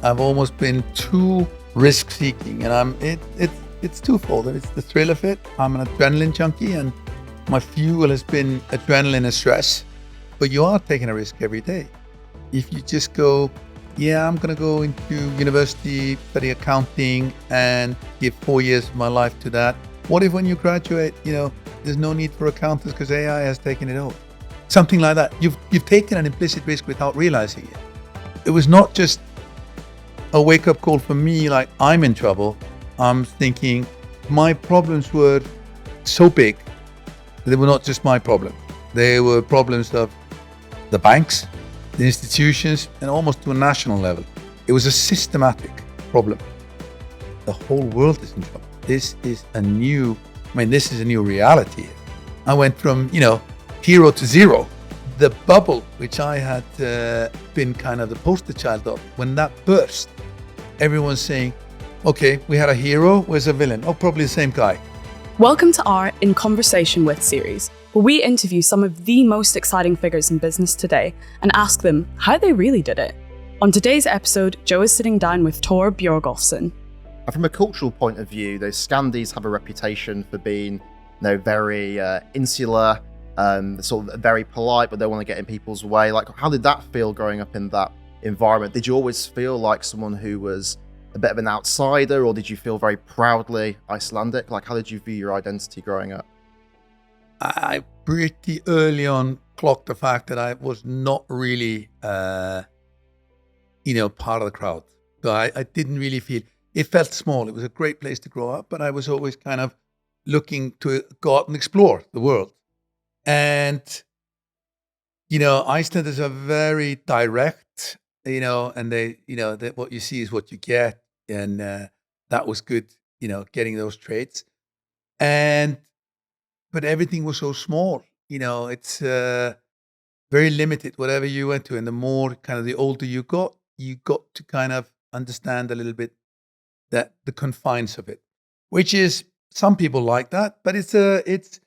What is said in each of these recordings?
I've almost been too risk-seeking, and it's twofold. It's the thrill of it. I'm an adrenaline junkie, and my fuel has been adrenaline and stress. But you are taking a risk every day. If you just go, yeah, I'm going to go into university, study accounting, and give 4 years of my life to that. What if when you graduate, there's no need for accountants because AI has taken it over? Something like that. You've taken an implicit risk without realizing it. It was not just a wake-up call for me, like I'm in trouble. I'm thinking my problems were so big that they were not just my problem. They were problems of the banks, the institutions, and almost to a national level. It was a systematic problem. The whole world is in trouble. This is a new reality. I went from, hero to zero. The bubble, which I had been kind of the poster child of, when that burst, everyone's saying, okay, we had a hero, where's a villain? Oh, probably the same guy. Welcome to our In Conversation With series, where we interview some of the most exciting figures in business today and ask them how they really did it. On today's episode, Joe is sitting down with Thor Bjorgolfsson. And from a cultural point of view, those Scandis have a reputation for being very insular, sort of very polite, but they want to get in people's way. Like, how did that feel growing up in that environment? Did you always feel like someone who was a bit of an outsider, or did you feel very proudly Icelandic? Like, how did you view your identity growing up? I pretty early on clocked the fact that I was not really, part of the crowd. So I didn't really feel, it felt small. It was a great place to grow up, but I was always kind of looking to go out and explore the world. And, Iceland is a very direct, and that what you see is what you get. And that was good, getting those traits. But everything was so small, it's very limited, whatever you went to. And the more kind of the older you got to kind of understand a little bit that the confines of it, which is, some people like that, but it's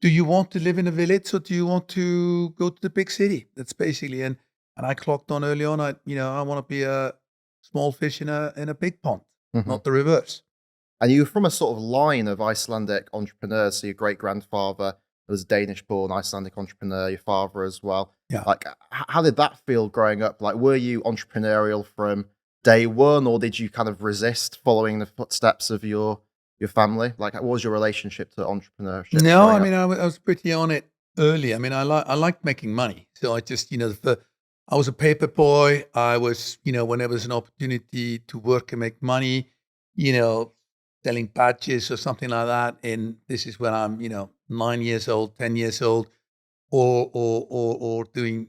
do you want to live in a village or do you want to go to the big city? That's basically, and I clocked on early on, I want to be a small fish in a big pond, not the reverse. And you were from a sort of line of Icelandic entrepreneurs. So your great-grandfather was a Danish-born Icelandic entrepreneur, your father as well. Yeah. Like, how did that feel growing up? Like, were you entrepreneurial from day one, or did you kind of resist following the footsteps of your family? Like, what was your relationship to entrepreneurship? No, I was pretty on it early. I mean, I liked making money. So I just, I was a paper boy. I was, when there was an opportunity to work and make money, selling badges or something like that. And this is when I'm, 9 years old, 10 years old, or doing,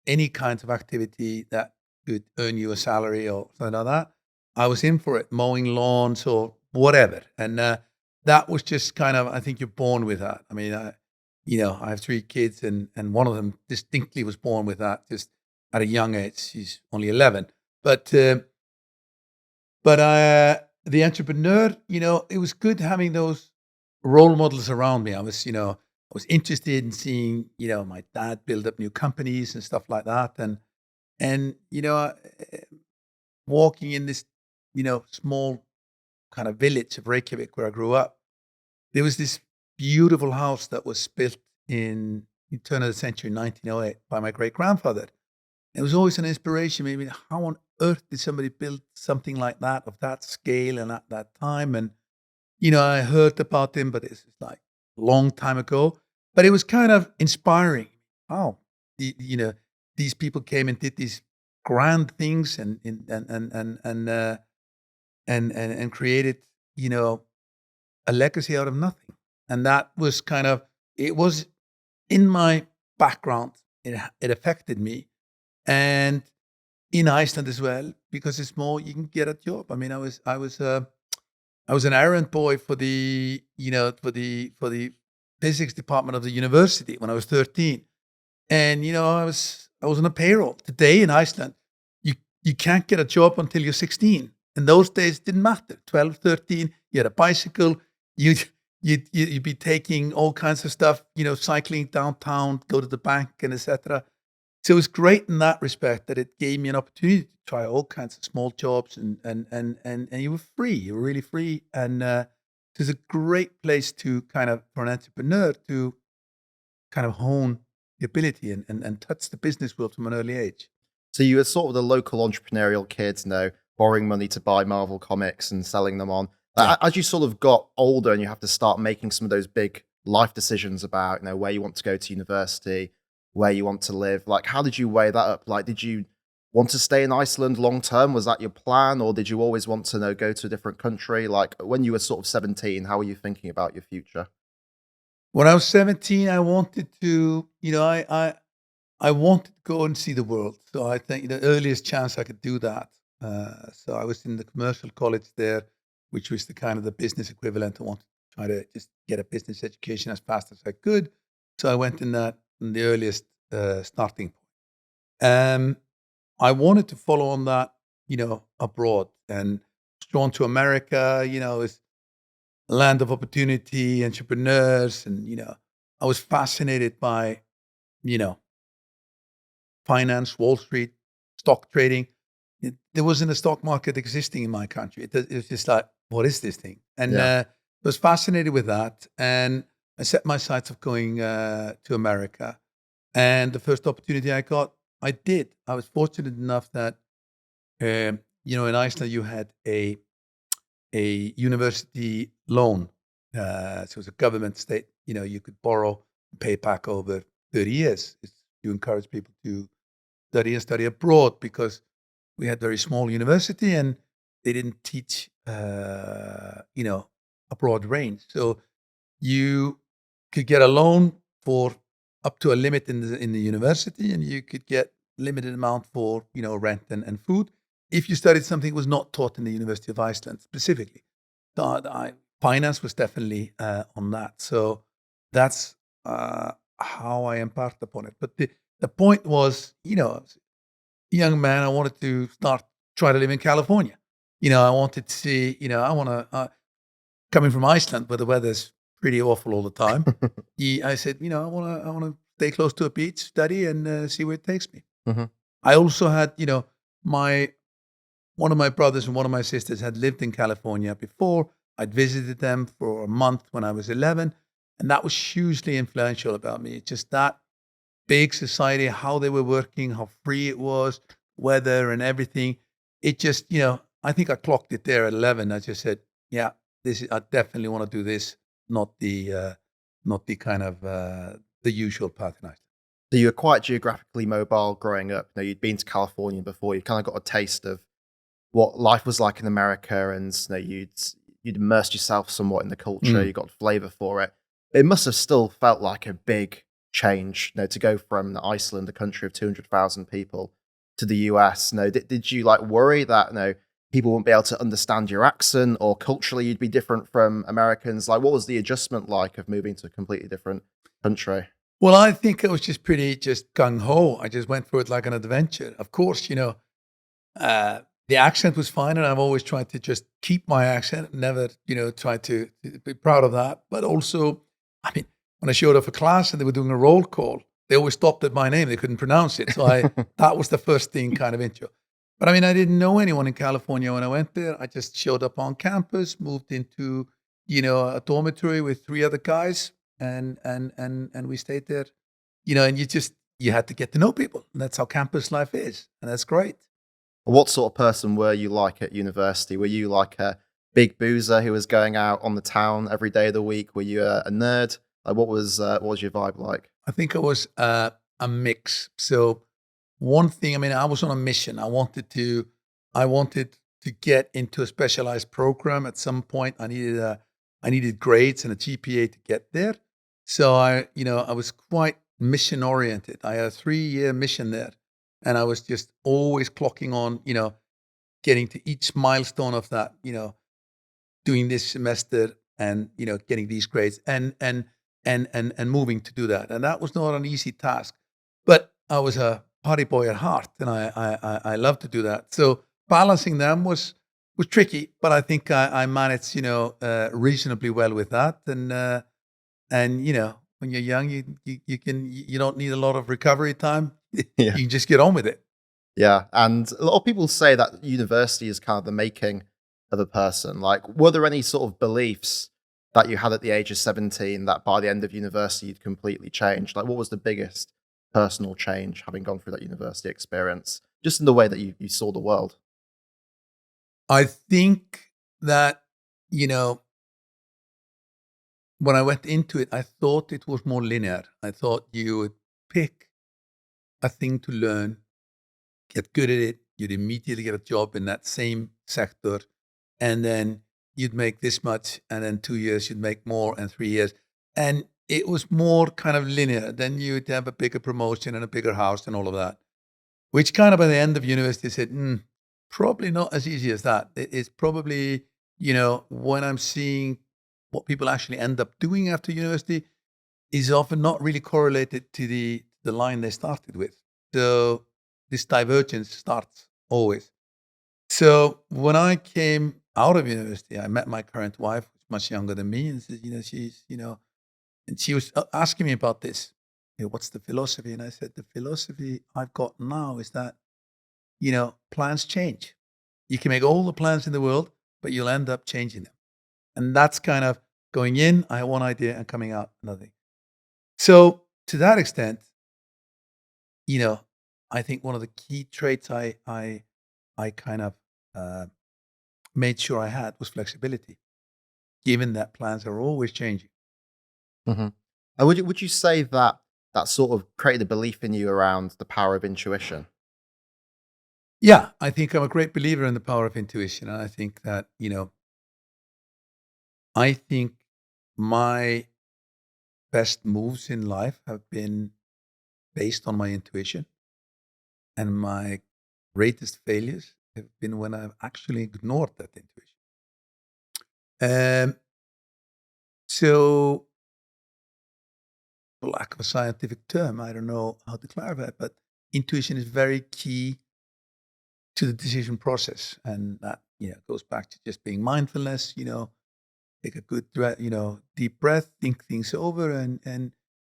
any kinds of activity that could earn you a salary or something like that. I was in for it, mowing lawns or whatever. And that was just kind of, I think you're born with that. I mean, I have 3 kids and one of them distinctly was born with that just at a young age. She's only 11. But the entrepreneur, it was good having those role models around me. I was interested in seeing, my dad build up new companies and stuff like that. And walking in this, small kind of village of Reykjavik where I grew up, there was this beautiful house that was built in the turn of the century, 1908, by my great-grandfather. It was always an inspiration. Maybe how on earth did somebody build something like that, of that scale and at that time? And, I heard about him, but it's like a long time ago. But it was kind of inspiring. Wow, these people came and did these grand things and created, a legacy out of nothing. And that was kind of, it was in my background. It affected me. And in Iceland as well, because it's more, you can get a job. I mean, I was an errand boy for the physics department of the university when I was 13. And, I was on a payroll. Today in Iceland, you can't get a job until you're 16. In those days, it didn't matter. 12, 13, you had a bicycle, you'd be taking all kinds of stuff, cycling downtown, go to the bank and etc. So it was great in that respect that it gave me an opportunity to try all kinds of small jobs, and you were free. You were really free, and it was a great place to kind of for an entrepreneur to kind of hone the ability and touch the business world from an early age. So you were sort of the local entrepreneurial kids, borrowing money to buy Marvel comics and selling them on. Yeah. As you sort of got older and you have to start making some of those big life decisions about, where you want to go to university, where you want to live, like, how did you weigh that up? Like, did you want to stay in Iceland long term? Was that your plan? Or did you always want to go to a different country? Like, when you were sort of 17, how were you thinking about your future? When I was 17, I wanted to, I wanted to go and see the world. So I think the earliest chance I could do that. So I was in the commercial college there, which was the kind of the business equivalent. I wanted to try to just get a business education as fast as I could. So I went in the earliest starting point. I wanted to follow on that, abroad, and was drawn to America. It's a land of opportunity, entrepreneurs, and I was fascinated by, you know, finance, Wall Street, stock trading. There wasn't a stock market existing in my country. It was just like, what is this thing? And Yeah. I was fascinated with that. And I set my sights of going to America. And the first opportunity I got, I did. I was fortunate enough that, in Iceland, you had a university loan. So it was a government state, you could borrow and pay it back over 30 years. You encourage people to study abroad because we had very small university and they didn't teach, a broad range. So you could get a loan for up to a limit in the university, and you could get limited amount for rent and food if you studied something that was not taught in the University of Iceland specifically. So finance was definitely on that. So that's how I embarked upon it. But the point was, as a young man, I wanted to try to live in California. I wanted to see, I want to, coming from Iceland where the weather's pretty awful all the time. I said, I want to stay close to a beach, study, and see where it takes me. Mhm. I also had, one of my brothers and one of my sisters had lived in California before. I'd visited them for a month when I was 11, and that was hugely influential about me. Just that big society, how they were working, how free it was, weather and everything. It just, I think I clocked it there at 11. I just said, yeah, I definitely want to do this, not the kind of the usual path in Iceland. So you were quite geographically mobile growing up. You'd been to California before. You kind of got a taste of what life was like in America, and you'd immersed yourself somewhat in the culture. You got a flavor for it. It must have still felt like a big change, to go from Iceland, a country of 200,000 people, to the US. Did you worry that people wouldn't be able to understand your accent, or culturally you'd be different from Americans? Like, what was the adjustment like of moving to a completely different country? Well, I think I was just pretty gung ho. I just went for it like an adventure. Of course, the accent was fine, and I've always tried to just keep my accent, never, try to be proud of that. But also, when I showed up for class and they were doing a roll call, they always stopped at my name. They couldn't pronounce it. So that was the first thing kind of intro. But I didn't know anyone in California when I went there. I just showed up on campus, moved into, a dormitory with 3 other guys, and we stayed there, and you had to get to know people. And that's how campus life is. And that's great. What sort of person were you like at university? Were you like a big boozer who was going out on the town every day of the week? Were you a nerd? Like, what was your vibe like? I think I was a mix. So one thing, I was on a mission. I wanted to get into a specialized program at some point. I needed grades and a GPA to get there. So I was quite mission oriented. I had a 3-year mission there, and I was just always clocking on, getting to each milestone of that, doing this semester and, getting these grades and moving to do that. And that was not an easy task, but I was a party boy at heart, and I love to do that. So balancing them was tricky, but I think I managed, reasonably well with that. And when you're young, you don't need a lot of recovery time. You can just get on with it. Yeah, and a lot of people say that university is kind of the making of a person. Like, were there any sort of beliefs that you had at the age of 17 that by the end of university you'd completely changed? Like, what was the biggest personal change having gone through that university experience, just in the way that you saw the world? I think that, you know, when I went into it, I thought it was more linear. I thought you would pick a thing to learn, get good at it, you'd immediately get a job in that same sector, and then you'd make this much, and then 2 years you'd make more, and 3 years. And it was more kind of linear. Then you'd have a bigger promotion and a bigger house and all of that, which kind of by the end of university said, probably not as easy as that. It's probably, when I'm seeing what people actually end up doing after university is often not really correlated to the line they started with. So this divergence starts always. So when I came out of university, I met my current wife, who's much younger than me, and said, and she was asking me about this. What's the philosophy? And I said, the philosophy I've got now is that, plans change. You can make all the plans in the world, but you'll end up changing them. And that's kind of going in, I have one idea, and coming out another. So to that extent, I think one of the key traits I kind of made sure I had was flexibility, given that plans are always changing. Mm-hmm. And would you say that sort of created a belief in you around the power of intuition? Yeah, I think I'm a great believer in the power of intuition. And I think that, I think my best moves in life have been based on my intuition. And my greatest failures have been when I've actually ignored that intuition. So, for lack of a scientific term, I don't know how to clarify it, but intuition is very key to the decision process. And that, goes back to just being mindfulness, take a good, deep breath, think things over, and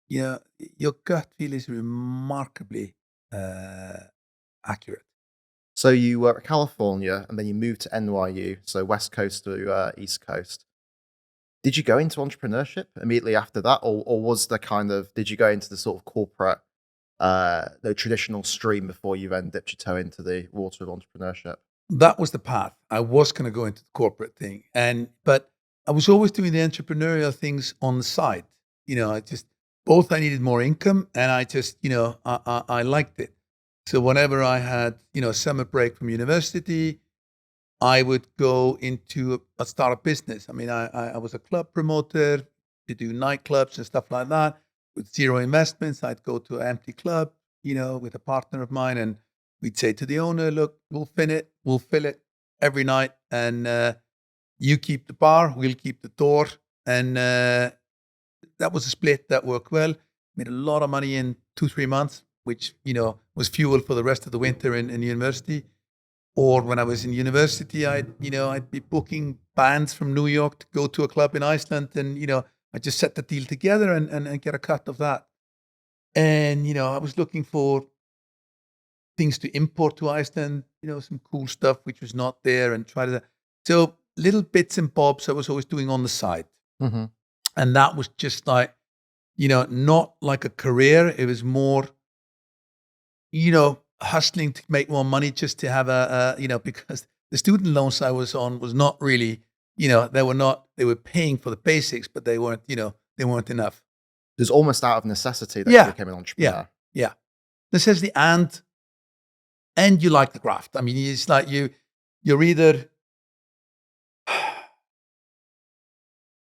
your gut feel is remarkably accurate. So you were at California, and then you moved to NYU, so West Coast to East Coast. Did you go into entrepreneurship immediately after that, or was the did you go into the sort of corporate, the traditional stream before you then dipped your toe into the water of entrepreneurship? That was the path. I was going to go into the corporate thing, but I was always doing the entrepreneurial things on the side. I needed more income, and I just, I liked it. So whenever I had, a summer break from university, I would go into start a business. I mean, I was a club promoter to do nightclubs and stuff like that with zero investments. I'd go to an empty club, with a partner of mine, and we'd say to the owner, look, we'll fill it every night, and you keep the bar, we'll keep the door. And that was a split that worked well. Made a lot of money in 2-3 months, which, was fuel for the rest of the winter in university. Or when I was in university, I'd be booking bands from New York to go to a club in Iceland, and I just set the deal together and get a cut of that. And I was looking for things to import to Iceland, some cool stuff which was not there, and try to. So little bits and bobs I was always doing on the side, Mm-hmm. and that was just like, not like a career. It was more, hustling to make more money just to have because the student loans I was on was not really, they were paying for the basics, but they weren't, they weren't enough. It was almost out of necessity that you became an entrepreneur. Yeah. Necessity and you like the craft. I mean, it's like you're either,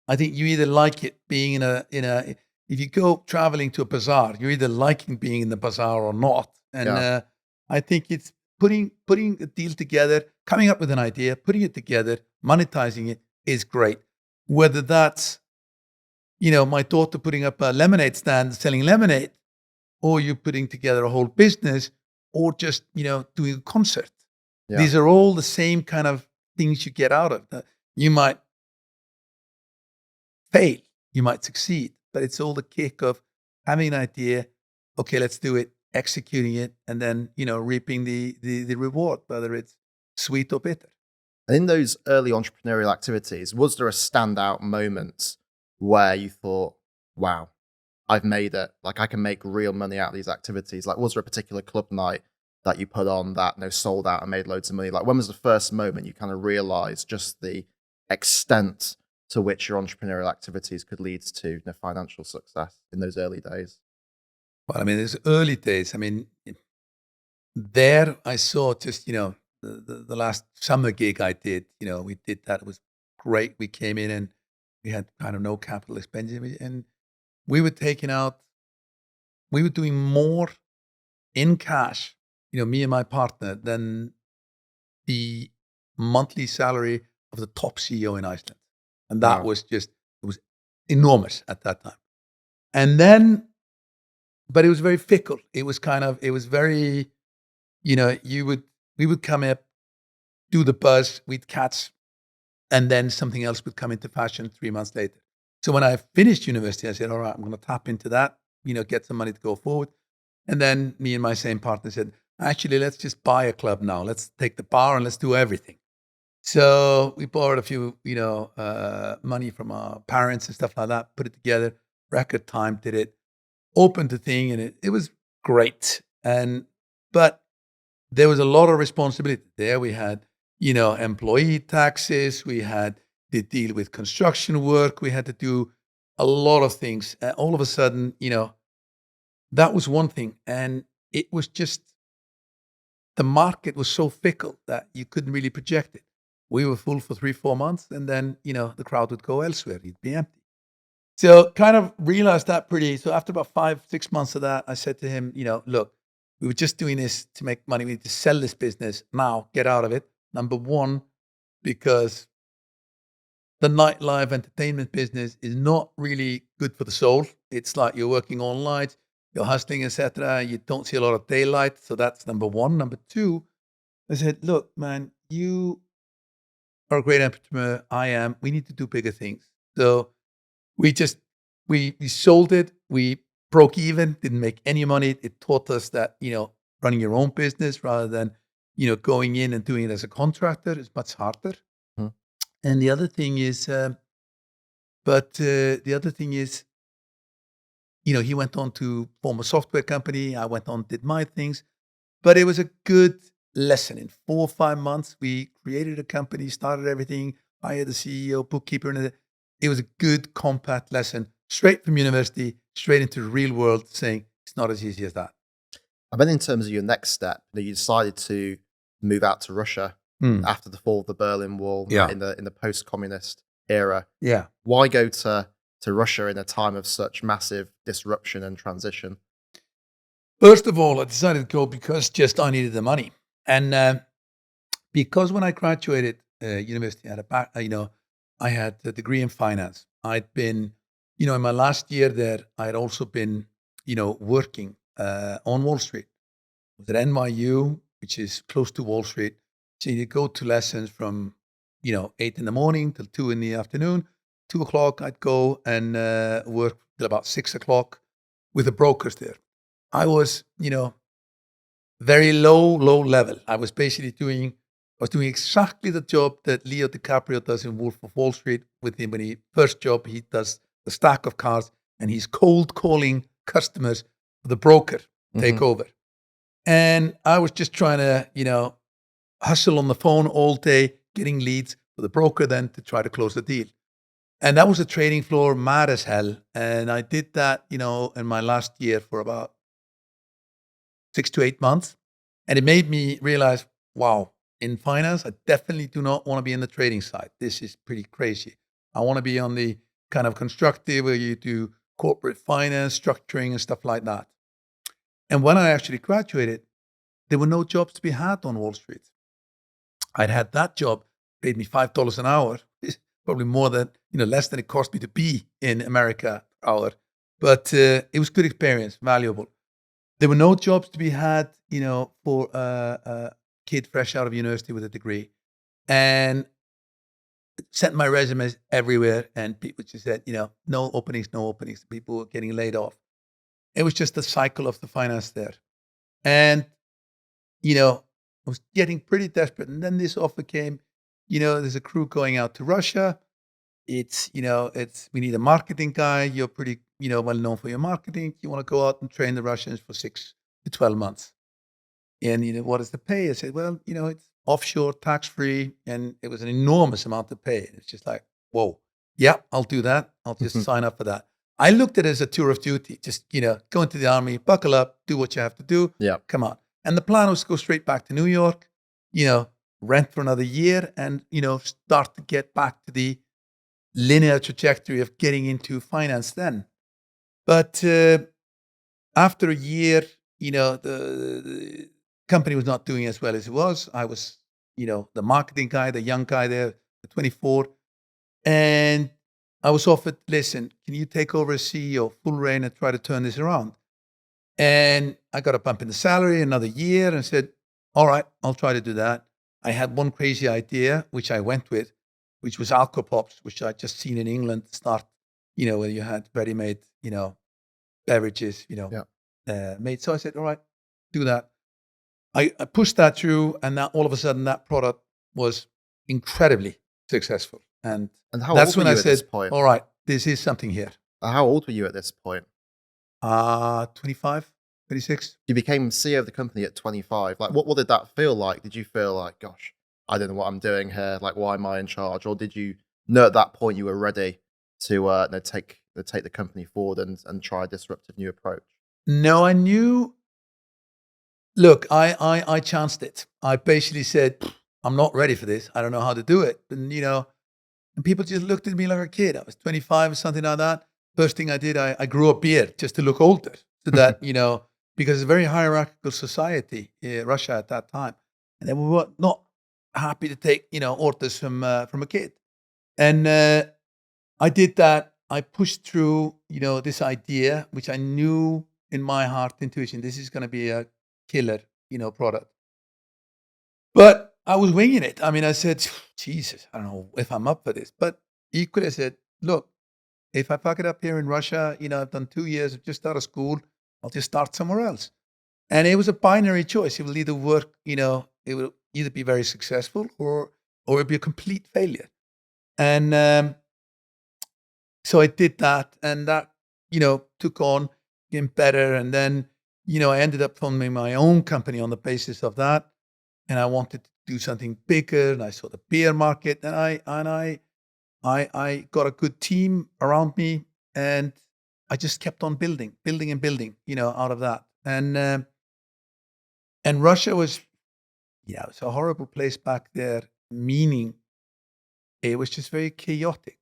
I think you either like it being if you go traveling to a bazaar, you're either liking being in the bazaar or not. And I think it's putting a deal together, coming up with an idea, putting it together, monetizing it is great. Whether that's, my daughter putting up a lemonade stand, selling lemonade, or you putting together a whole business, or just, doing a concert. Yeah. These are all the same kind of things you get out of. You might fail, you might succeed, but it's all the kick of having an idea. Okay, let's do it. executing it, and then, reaping the reward, whether it's sweet or bitter. And in those early entrepreneurial activities, was there a standout moment where you thought, wow, I've made it? Like, I can make real money out of these activities. Like, was there a particular club night that you put on that sold out and made loads of money? Like, when was the first moment you kind of realized just the extent to which your entrepreneurial activities could lead to financial success in those early days? Well, I mean, it's early days. I mean, there I saw just, the last summer gig I did, we did that. It was great. We came in and we had kind of no capital expenditure, and we were doing more in cash, me and my partner, than the monthly salary of the top CEO in Iceland. And that Wow. was it was enormous at that time. And then, but it was very fickle. It was very, we would come up, do the buzz, we'd catch, and then something else would come into fashion 3 months later. So when I finished university, I said, all right, I'm going to tap into that, get some money to go forward. And then me and my same partner said, actually, let's just buy a club now. Let's take the bar and let's do everything. So we borrowed a few, money from our parents and stuff like that, put it together, record time, did it, opened the thing, and it was great. But there was a lot of responsibility there. We had, employee taxes, we had to deal with construction work, we had to do a lot of things. All of a sudden, that was one thing. And it was just, the market was so fickle that you couldn't really project it. We were full for 3-4 months, and then, the crowd would go elsewhere. It'd be empty. So kind of realized that so after about 5-6 months of that, I said to him, look, we were just doing this to make money. We need to sell this business now, get out of it. Number one, because the nightlife entertainment business is not really good for the soul. It's like you're working all night, you're hustling, etc. You don't see a lot of daylight. So that's number one. Number two, I said, look, man, you are a great entrepreneur. I am. We need to do bigger things. So we sold it. We broke even, didn't make any money. It taught us that, running your own business rather than, going in and doing it as a contractor is much harder. Hmm. And the other thing is, he went on to form a software company. I went on, did my things. But it was a good lesson. In 4 or 5 months, we created a company, started everything, hired the CEO, bookkeeper, and it was a good compact lesson, straight from university, straight into the real world, saying it's not as easy as that. And then in terms of your next step, you decided to move out to Russia after the fall of the Berlin Wall in the post-communist era. Yeah. Why go to Russia in a time of such massive disruption and transition? First of all, I decided to go because just I needed the money. And because when I graduated university, I had a degree in finance. I'd been, in my last year there, I had also been, working on Wall Street. I was at NYU, which is close to Wall Street. So you go to lessons from, 8 in the morning till 2 in the afternoon. 2 o'clock, I'd go and work till about 6 o'clock with the brokers there. I was, very low level. I was basically doing exactly the job that Leo DiCaprio does in Wolf of Wall Street with him. When he first job, he does the stack of cards and he's cold calling customers for the broker takeover. And I was just trying to, hustle on the phone all day, getting leads for the broker then to try to close the deal. And that was a trading floor, mad as hell. And I did that, in my last year for about 6 to 8 months. And it made me realize, wow, in finance, I definitely do not want to be in the trading side. This is pretty crazy. I want to be on the kind of constructive where you do corporate finance, structuring and stuff like that. And when I actually graduated, there were no jobs to be had on Wall Street. I'd had that job, paid me $5 an hour, probably more than, less than it cost me to be in America per hour. But it was good experience, valuable. There were no jobs to be had, for a kid fresh out of university with a degree. And sent my resumes everywhere, and people just said, no openings. People were getting laid off. It was just the cycle of the finance there. And, I was getting pretty desperate. And then this offer came, there's a crew going out to Russia. It's, we need a marketing guy. You're pretty, well known for your marketing. You want to go out and train the Russians for 6 to 12 months. And, what is the pay? I said, well, it's offshore, tax-free. And it was an enormous amount to pay. It's just like, whoa, yeah, I'll do that. I'll just sign up for that. I looked at it as a tour of duty. Just, go into the army, buckle up, do what you have to do. Yeah. Come on. And the plan was to go straight back to New York, rent for another year and, start to get back to the linear trajectory of getting into finance then. But after a year, the company was not doing as well as it was. I was, the marketing guy, the young guy there, the 24. And I was offered, listen, can you take over as CEO, full reign, and try to turn this around? And I got a bump in the salary another year and said, all right, I'll try to do that. I had one crazy idea, which I went with, which was Alcopops, which I'd just seen in England start, where you had ready-made, beverages, made. So I said, all right, do that. I pushed that through, and now all of a sudden that product was incredibly successful. And how that's old when were you I at this said, point? all right, this is something here. How old were you at this point? 25, 26. You became CEO of the company at 25. Like, what did that feel like? Did you feel like, gosh, I don't know what I'm doing here. Like, why am I in charge? Or did you know at that point you were ready to take the company forward and try a disruptive new approach? No, I knew. Look, I chanced it. I basically said, I'm not ready for this. I don't know how to do it. And, and people just looked at me like a kid. I was 25 or something like that. First thing I did, I grew a beard just to look older. So that, because it's a very hierarchical society, Russia at that time. And they were not happy to take, orders from a kid. And I did that. I pushed through, this idea, which I knew in my heart, intuition, this is going to be a killer, product. But I was winging it. I mean, I said, Jesus, I don't know if I'm up for this. But equally, I said, look, if I fuck it up here in Russia, I've done 2 years, I've just out of school, I'll just start somewhere else. And it was a binary choice. It will either work, it will either be very successful or it'll be a complete failure. And so I did that, and that, took on, getting better. And then, I ended up funding my own company on the basis of that. And I wanted to do something bigger. And I saw the beer market, and I got a good team around me, and I just kept on building, out of that. And Russia was, it was a horrible place back there, meaning it was just very chaotic.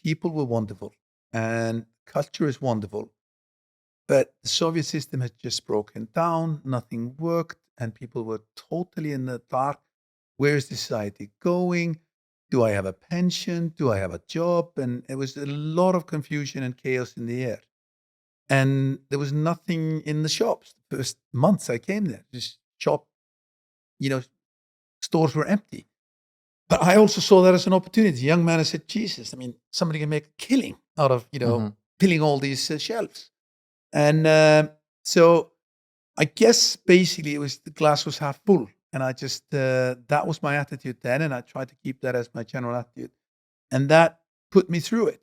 People were wonderful, and culture is wonderful. But the Soviet system had just broken down, nothing worked, and people were totally in the dark. Where is the society going? Do I have a pension? Do I have a job? And it was a lot of confusion and chaos in the air. And there was nothing in the shops. The first months I came there, just stores were empty. But I also saw that as an opportunity. A young man, I said, Jesus, I mean, somebody can make a killing out of, filling all these shelves. And so I guess basically it was the glass was half full. And I just, that was my attitude then. And I tried to keep that as my general attitude. And that put me through it.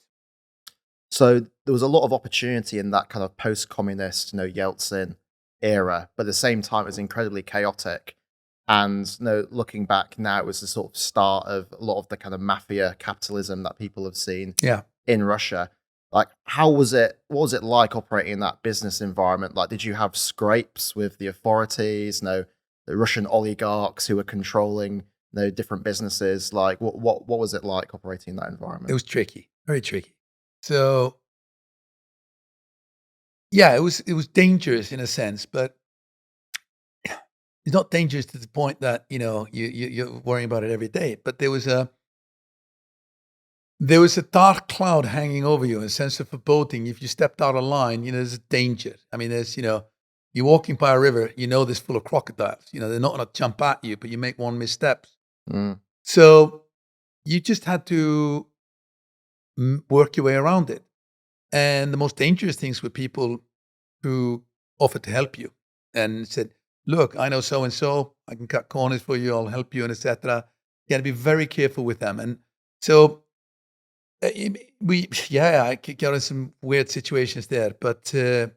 So there was a lot of opportunity in that kind of post-communist, Yeltsin era. But at the same time, it was incredibly chaotic. And looking back now, it was the sort of start of a lot of the kind of mafia capitalism that people have seen in Russia. Like, how was it? What was it like operating in that business environment? Like, did you have scrapes with the authorities? The Russian oligarchs who were controlling different businesses. Like, what was it like operating in that environment? It was tricky, very tricky. So, yeah, it was dangerous in a sense, but it's not dangerous to the point that you're worrying about it every day. But there was a dark cloud hanging over you, a sense of foreboding. If you stepped out of line, there's a danger. I mean, there's you're walking by a river, there's full of crocodiles. They're not going to jump at you, but you make one misstep. So you just had to work your way around it. And the most dangerous things were people who offered to help you and said, look, I know so and so, I can cut corners for you, I'll help you, and etc. You got to be very careful with them. And so I got in some weird situations there, but I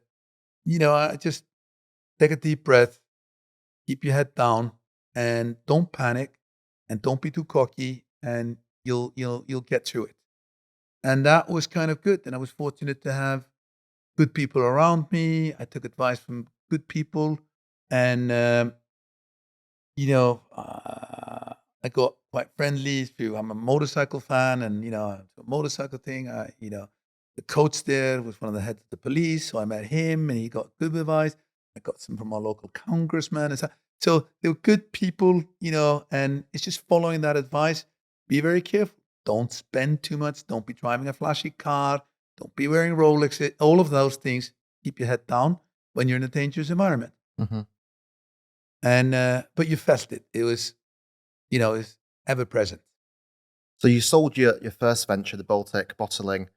just take a deep breath, keep your head down, and don't panic, and don't be too cocky, and you'll get through it. And that was kind of good. And I was fortunate to have good people around me. I took advice from good people, and I got quite friendly through. I'm a motorcycle fan, and a motorcycle thing. The coach there was one of the heads of the police, so I met him, and he got good advice. I got some from our local congressman, and so they were good people, and it's just following that advice. Be very careful. Don't spend too much. Don't be driving a flashy car. Don't be wearing Rolex. All of those things. Keep your head down when you're in a dangerous environment. Hmm. And but you felt it. It was, it's ever present. So you sold your first venture, the Baltic bottling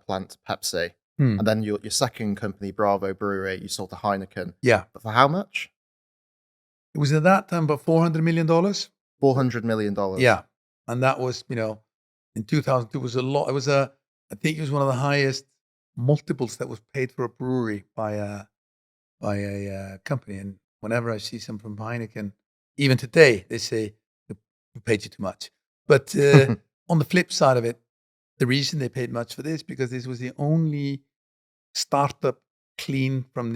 plant, to Pepsi, Hmm. and then your second company, Bravo Brewery, you sold to Heineken. Yeah. But for how much? It was at that time about $400 million. $400 million. Yeah. And that was, in 2002 was a lot. I think it was one of the highest multiples that was paid for a brewery by a company. And whenever I see some from Heineken, even today, they say, we paid you too much. But on the flip side of it, the reason they paid much for this, because this was the only startup clean from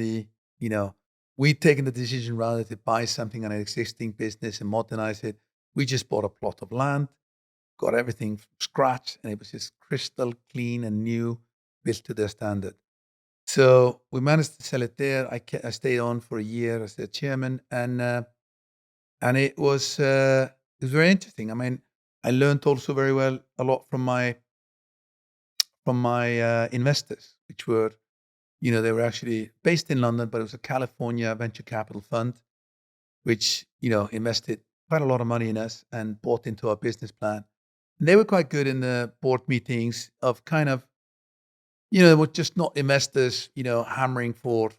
we'd taken the decision rather to buy something on an existing business and modernize it. We just bought a plot of land, got everything from scratch, and it was just crystal clean and new, built to their standard. So we managed to sell it there. I stayed on for a year as the chairman, and it was very interesting. I mean, I learned also very well a lot from my investors, which were, they were actually based in London, but it was a California venture capital fund, which, invested quite a lot of money in us and bought into our business plan. And they were quite good in the board meetings of kind of, they were just not investors, hammering for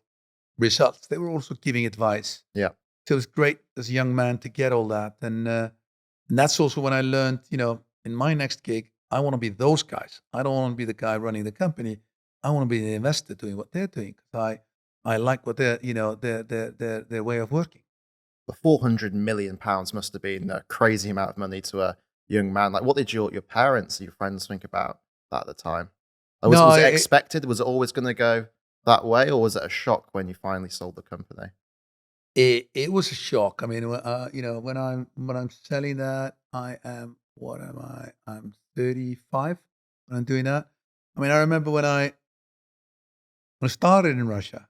results. They were also giving advice. Yeah. So it was great as a young man to get all that. And that's also when I learned, in my next gig, I want to be those guys. I don't want to be the guy running the company. I want to be the investor doing what they're doing, because I like what their way of working. The £400 million must have been a crazy amount of money to a young man. Like, what did your parents, your friends think about that at the time? Like, was it expected? Was it always going to go that way, or was it a shock when you finally sold the company? It was a shock. I mean, when I'm selling that, what am I? I'm 35 when I'm doing that. I mean, I remember when I started in Russia,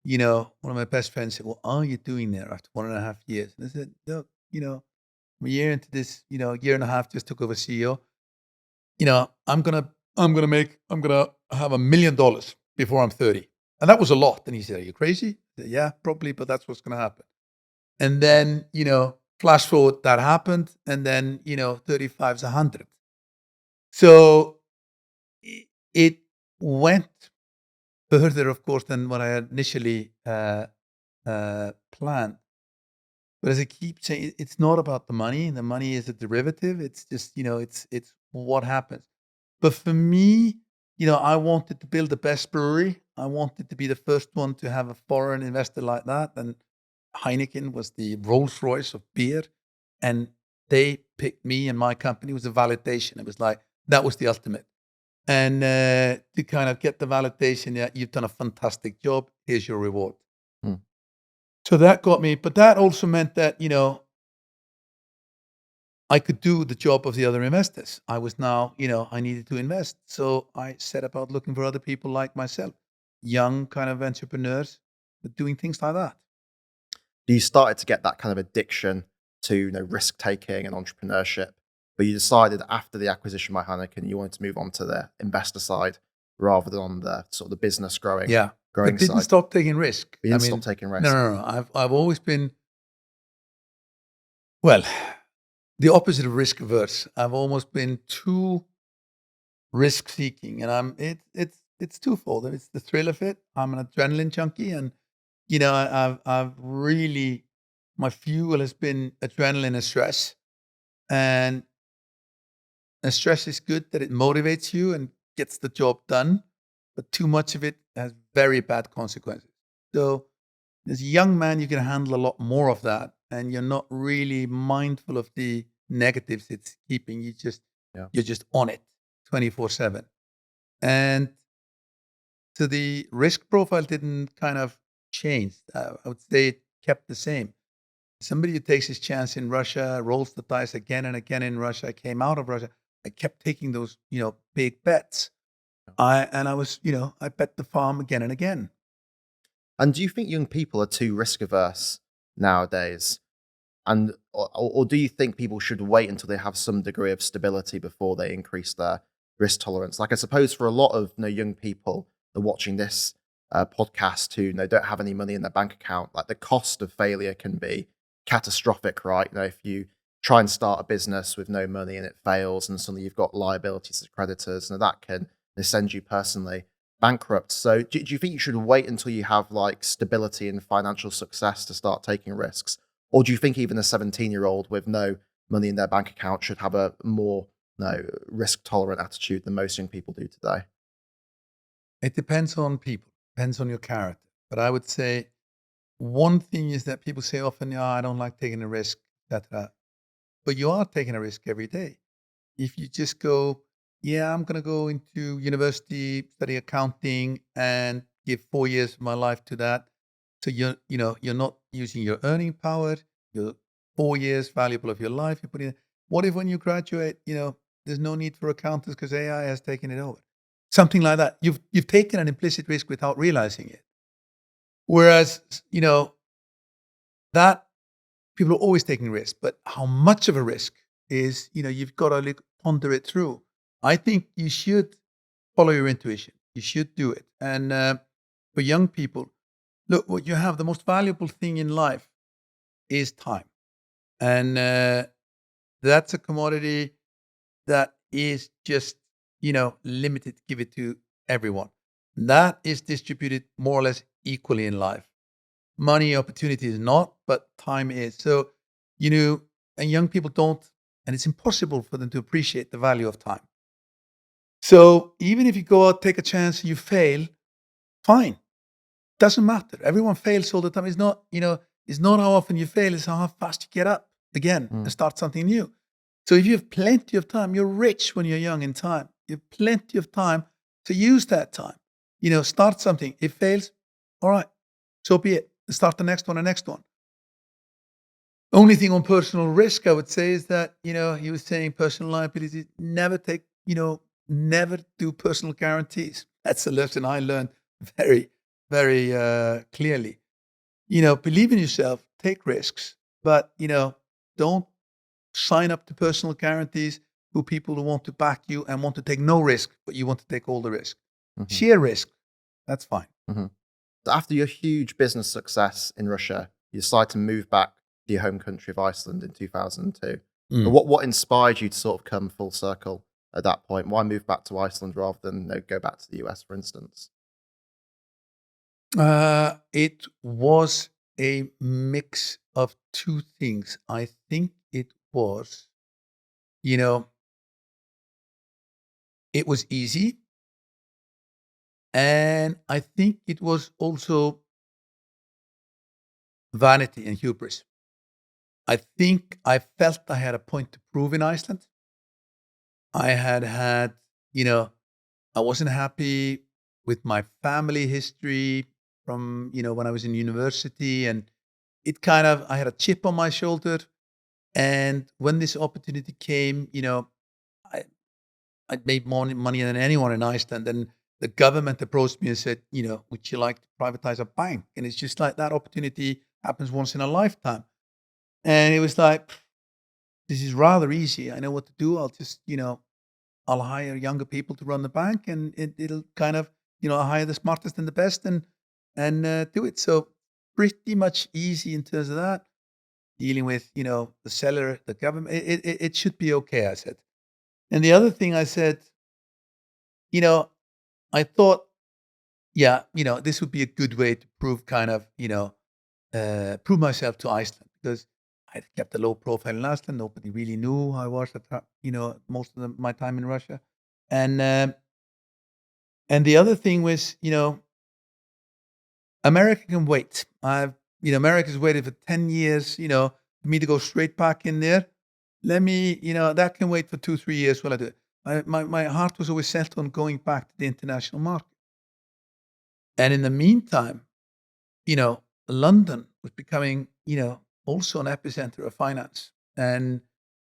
one of my best friends said, "What are you doing there after 1.5 years?" And I said, "Look, I'm a year into this, year and a half, just took over CEO. I'm gonna have $1 million before I'm 30." And that was a lot. And he said, "Are you crazy?" I said, "Yeah, probably, but that's what's gonna happen." And then, flash forward, that happened, and then, 35 is 100. So it went further, of course, than what I had initially planned. But as I keep saying, it's not about the money. The money is a derivative. It's just, it's what happens. But for me, I wanted to build the best brewery. I wanted to be the first one to have a foreign investor like that. And Heineken was the Rolls Royce of beer. And they picked me and my company. It was a validation. It was like, that was the ultimate. And to kind of get the validation, yeah, you've done a fantastic job. Here's your reward. Hmm. So that got me. But that also meant that, I could do the job of the other investors. I was now, I needed to invest. So I set about looking for other people like myself, young kind of entrepreneurs, but doing things like that. You started to get that kind of addiction to risk taking and entrepreneurship, but you decided after the acquisition by Heineken, you wanted to move on to the investor side rather than on the sort of the business growing But didn't side. stop taking risk. You didn't stop taking risk. No. I've always been, well, the opposite of risk averse. I've almost been too risk seeking, and it's twofold. It's the thrill of it. I'm an adrenaline junkie, and I've really, my fuel has been adrenaline and stress. And stress is good that it motivates you and gets the job done, but too much of it has very bad consequences. So as a young man, you can handle a lot more of that, and you're not really mindful of the negatives it's keeping. Yeah. You're just on it 24/7. And so the risk profile didn't kind of change. I would say it kept the same. Somebody who takes his chance in Russia, rolls the dice again and again in Russia, came out of Russia. I kept taking those, big bets. Yeah. I bet the farm again and again. And do you think young people are too risk averse nowadays? And or do you think people should wait until they have some degree of stability before they increase their risk tolerance? Like I suppose for a lot of young people that are watching this podcast who don't have any money in their bank account, like the cost of failure can be catastrophic, right? If you try and start a business with no money and it fails, and suddenly you've got liabilities to creditors, and that can send you personally bankrupt. So do you think you should wait until you have like stability and financial success to start taking risks? Or do you think even a 17-year-old with no money in their bank account should have a more risk tolerant attitude than most young people do today? It depends on people, depends on your character. But I would say one thing is that people say often, yeah, I don't like taking a risk, etc. But you are taking a risk every day. If you just go, yeah, I'm going to go into university, study accounting, and give 4 years of my life to that. So you're not using your earning power. Your 4 years valuable of your life. You put in. What if when you graduate, there's no need for accountants because AI has taken it over? Something like that. You've taken an implicit risk without realizing it. Whereas that people are always taking risks, but how much of a risk is, you've got to ponder it through. I think you should follow your intuition. You should do it. And for young people, look, what you have, the most valuable thing in life is time. And that's a commodity that is just, limited. Give it to everyone. That is distributed more or less equally in life. Money, opportunity is not, but time is. So, and young people don't, and it's impossible for them to appreciate the value of time. So even if you go out, take a chance, and you fail, fine. Doesn't matter. Everyone fails all the time. It's not how often you fail, it's how fast you get up again and start something new. So if you have plenty of time, you're rich when you're young in time. You have plenty of time to use that time. Start something. It fails, all right, so be it. Start the next one. Only thing on personal risk, I would say, is that, he was saying personal liability, never do personal guarantees. That's a lesson I learned very, very clearly. Believe in yourself, take risks, but, don't sign up to personal guarantees to people who want to back you and want to take no risk, but you want to take all the risk. Mm-hmm. Share risk. That's fine. Mm-hmm. So after your huge business success in Russia, you decide to move back to your home country of Iceland in 2002. But what inspired you to sort of come full circle at that point? Why move back to Iceland rather than go back to the US, for instance? It was a mix of two things. I think it was, it was easy. And I think it was also vanity and hubris. I think I felt I had a point to prove in Iceland. I had, I wasn't happy with my family history from, when I was in university. And I had a chip on my shoulder. And when this opportunity came, I'd made more money than anyone in Iceland. And the government approached me and said, would you like to privatize a bank? And it's just like that opportunity happens once in a lifetime. And it was like, this is rather easy. I know what to do. I'll just, I'll hire younger people to run the bank, and it'll kind of, I'll hire the smartest and the best and do it. So pretty much easy in terms of that. Dealing with, the seller, the government, it should be okay, I said. And the other thing I said, I thought this would be a good way to prove prove myself to Iceland, because I kept a low profile in Iceland. Nobody really knew who I was at most of my time in Russia, and the other thing was, America can wait. America's waited for 10 years, for me to go straight back in there. Let me, that can wait for 2-3 years while I do it. My heart was always set on going back to the international market. And in the meantime, London was becoming, also an epicenter of finance. And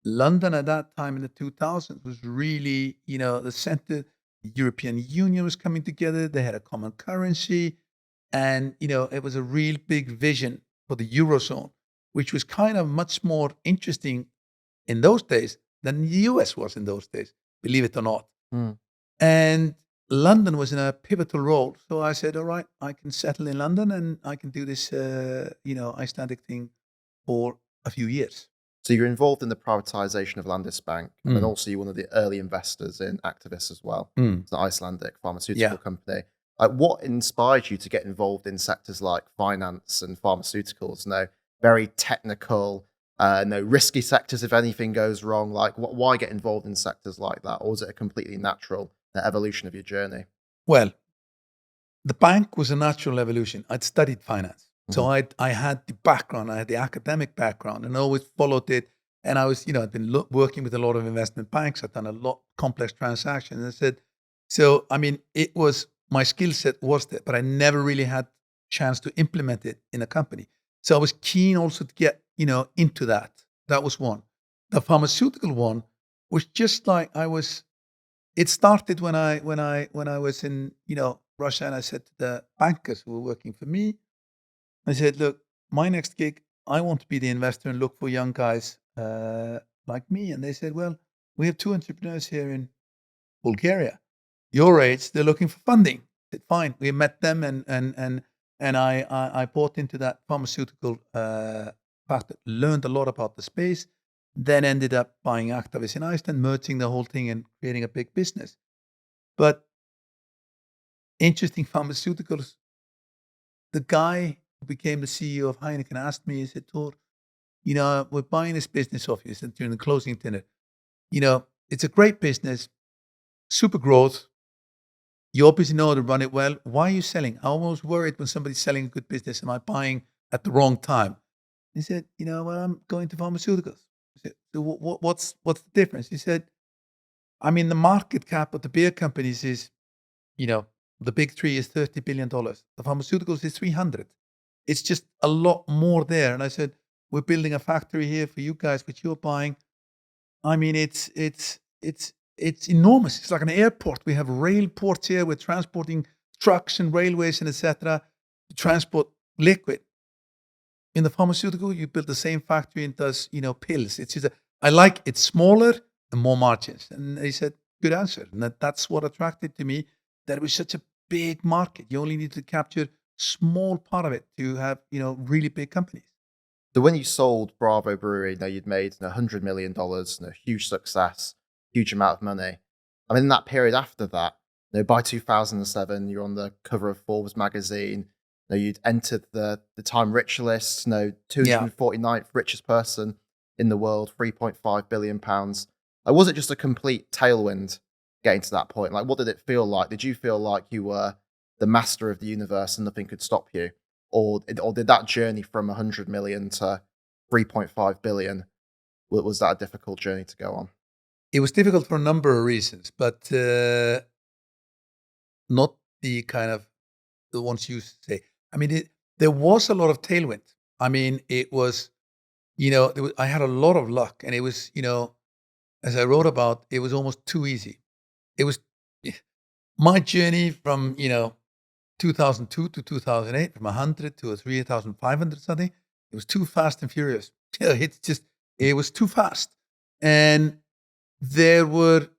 London at that time in the 2000s was really, the center. The European Union was coming together. They had a common currency. And, it was a real big vision for the Eurozone, which was kind of much more interesting in those days than the US was in those days, believe it or not. Mm. And London was in a pivotal role. So I said, all right, I can settle in London and I can do this, Icelandic thing for a few years. So you're involved in the privatization of Landisbank, and also you're one of the early investors in Activis as well. It's an Icelandic pharmaceutical company. What inspired you to get involved in sectors like finance and pharmaceuticals? Very technical, risky sectors if anything goes wrong. Why get involved in sectors like that? Or was it a completely natural evolution of your journey? Well, the bank was a natural evolution. I'd studied finance. So I had the background, I had the academic background, and I always followed it. And I was, I'd been working with a lot of investment banks. I'd done a lot of complex transactions. And I said, it was, my skill set was there, but I never really had chance to implement it in a company. So I was keen also to get, into that. That was one. The pharmaceutical one was just like it started when I was in, Russia, and I said to the bankers who were working for me, I said, look, my next gig, I want to be the investor and look for young guys like me. And they said, well, we have 2 entrepreneurs here in Bulgaria. Your age, they're looking for funding. I said, fine. We met them, and I bought into that pharmaceutical part, learned a lot about the space, then ended up buying Activis in Iceland, merging the whole thing and creating a big business. But interesting pharmaceuticals, the guy who became the CEO of Heineken asked me, he said, Thor, we're buying this business off you. He said during the closing dinner, it's a great business, super growth. You obviously know how to run it well. Why are you selling? I'm almost worried when somebody's selling a good business, am I buying at the wrong time? He said, well, I'm going to pharmaceuticals. I said, so what's the difference? He said, the market cap of the beer companies is, the big 3 is $30 billion. The pharmaceuticals is 300. It's just a lot more there. And I said, we're building a factory here for you guys, which you're buying. It's enormous. It's like an airport. We have rail ports here. We're transporting trucks and railways and etc. to transport liquid. In the pharmaceutical, you build the same factory and it does, pills. It's just it's smaller and more margins. And they said, good answer. And that's what attracted to me, that it was such a big market. You only need to capture small part of it to have, really big companies. So when you sold Bravo Brewery, you'd made $100 million, huge success, huge amount of money. In that period after that, by 2007, you're on the cover of Forbes magazine. You'd entered the Time Rich list, 249th richest person in the world, £3.5 billion. Was it just a complete tailwind getting to that point? What did it feel like? Did you feel like you were the master of the universe and nothing could stop you? Or did that journey from 100 million to 3.5 billion, was that a difficult journey to go on? It was difficult for a number of reasons, but not the kind of the ones you say. There was a lot of tailwind. It was, I had a lot of luck, and it was, as I wrote about, it was almost too easy. It was my journey from, 2002 to 2008, from 100 to 3,500 something. It was too fast and furious. It was too fast. And there were,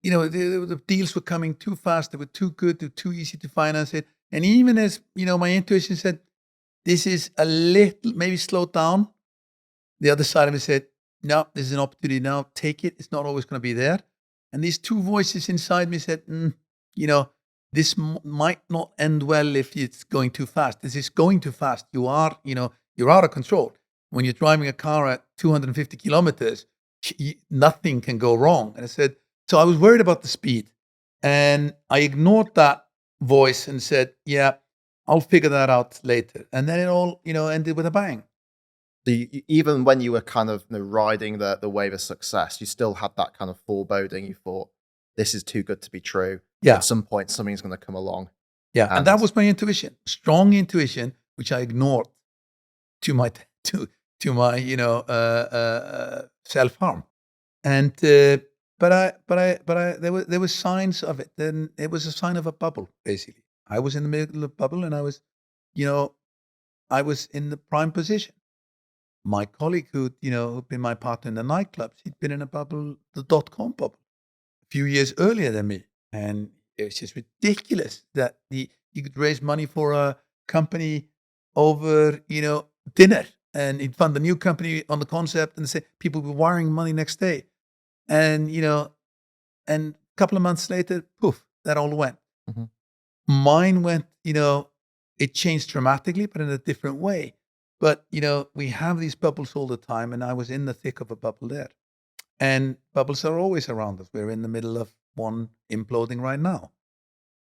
the deals were coming too fast. They were too good, they were too easy to finance it. And even as, my intuition said, this is a little, maybe slow down. The other side of me said, no, this is an opportunity now. Take it. It's not always going to be there. And these two voices inside me said, this might not end well if it's going too fast. This is going too fast. You are, you're out of control. When you're driving a car at 250 kilometers, nothing can go wrong. And I said, so I was worried about the speed, and I ignored that voice and said, yeah, I'll figure that out later. And then it all, ended with a bang. So even when you were kind of riding the wave of success, you still had that kind of foreboding. You thought, this is too good to be true. Yeah. At some point, something's going to come along. Yeah, and that was my intuition, strong intuition, which I ignored to my self harm. And but there were signs of it. Then it was a sign of a bubble. Basically, I was in the middle of a bubble, and I was in the prime position. My colleague who'd been my partner in the nightclubs, he'd been in a bubble, the .com bubble, a few years earlier than me. And it was just ridiculous that you could raise money for a company over, dinner. And he'd fund a new company on the concept and say people were wiring money next day. And, and a couple of months later, poof, that all went. Mm-hmm. Mine went, it changed dramatically, but in a different way. But, we have these bubbles all the time, and I was in the thick of a bubble there. And bubbles are always around us. We're in the middle of one imploding right now.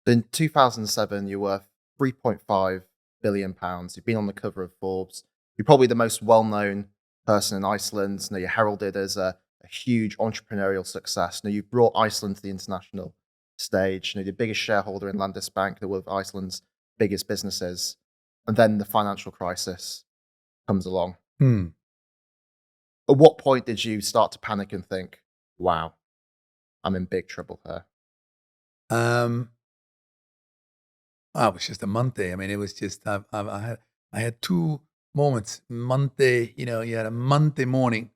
In 2007, you're worth £3.5 billion. You've been on the cover of Forbes. You're probably the most well-known person in Iceland. You're heralded as a huge entrepreneurial success. You've brought Iceland to the international stage. You're the biggest shareholder in Landisbank, one of Iceland's biggest businesses. And then the financial crisis comes along. At what point did you start to panic and think, wow, I'm in big trouble here? It was just a Monday. I mean, it was just, I had two moments. Monday, you had a Monday morning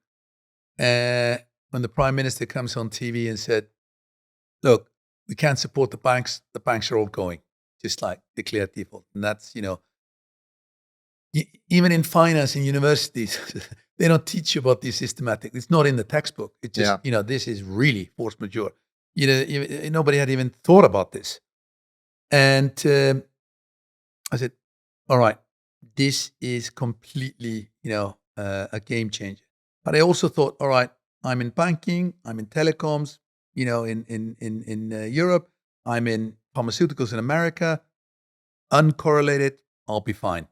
when the Prime Minister comes on TV and said, look, we can't support the banks. The banks are all going, just like declared default. And that's, even in finance in universities, they don't teach you about these systematic. It's not in the textbook. It's just, this is really force majeure. Nobody had even thought about this. And I said, all right, this is completely, a game changer. But I also thought, all right, I'm in banking, I'm in telecoms, in Europe, I'm in pharmaceuticals in America, uncorrelated, I'll be fine.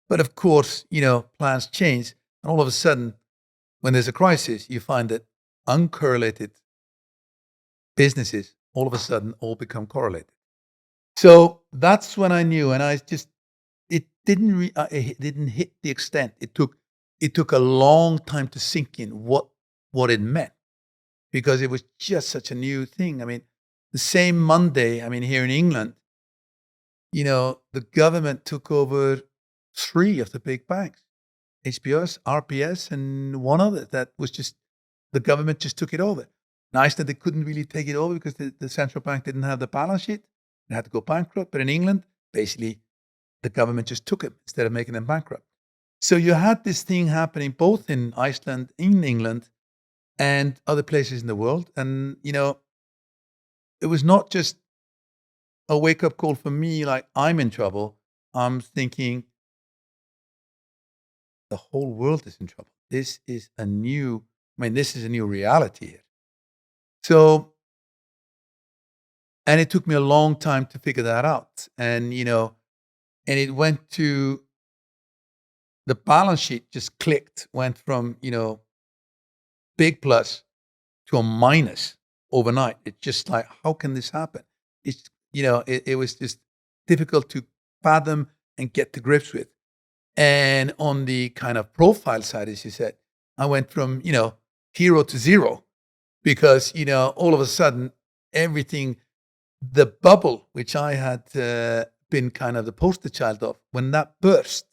But of course, plans change. And all of a sudden, when there's a crisis, you find that uncorrelated businesses all of a sudden all become correlated. So that's when I knew, and it didn't hit the extent. It took a long time to sink in what it meant, because it was just such a new thing. I mean, the same Monday, here in England, the government took over 3 of the big banks, HBS, RPS, and one other that was just, the government just took it over. In Iceland, they couldn't really take it over because the central bank didn't have the balance sheet. They had to go bankrupt. But in England, basically, the government just took it instead of making them bankrupt. So you had this thing happening both in Iceland, in England, and other places in the world. And, it was not just a wake-up call for me, like I'm in trouble. I'm thinking, the whole world is in trouble. This is a new reality here. So, and it took me a long time to figure that out. And, and it went to, the balance sheet just clicked, went from, big plus to a minus overnight. It's just like, how can this happen? It's, it was just difficult to fathom and get to grips with. And on the kind of profile side, as you said, I went from, hero to zero, because, all of a sudden, everything, the bubble, which I had been kind of the poster child of, when that burst,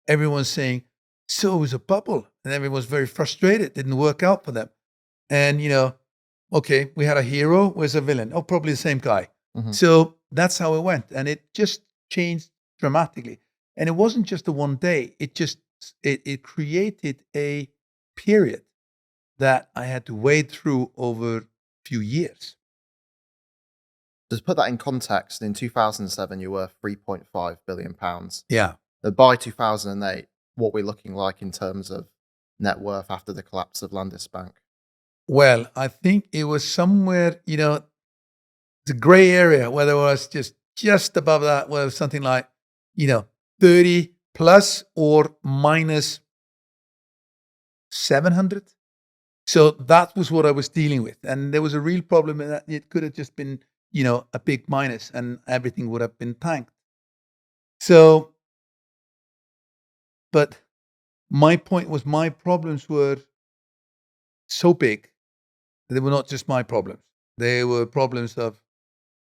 everyone's saying, so it was a bubble. And everyone was very frustrated. It didn't work out for them. And, okay, we had a hero, where's a villain? Oh, probably the same guy. Mm-hmm. So that's how it went. And it just changed dramatically. And it wasn't just a one day. It created a period that I had to wade through over a few years. To put that in context, in 2007, you were £3.5 billion. Yeah. By 2008, what we're looking like in terms of net worth after the collapse of Landisbank? Well, I think it was somewhere, the gray area, whether it was just above that, whether it was something like, 30 plus or minus 700. So that was what I was dealing with. And there was a real problem in that it could have just been, a big minus and everything would have been tanked. So, but my point was my problems were so big that they were not just my problems. They were problems of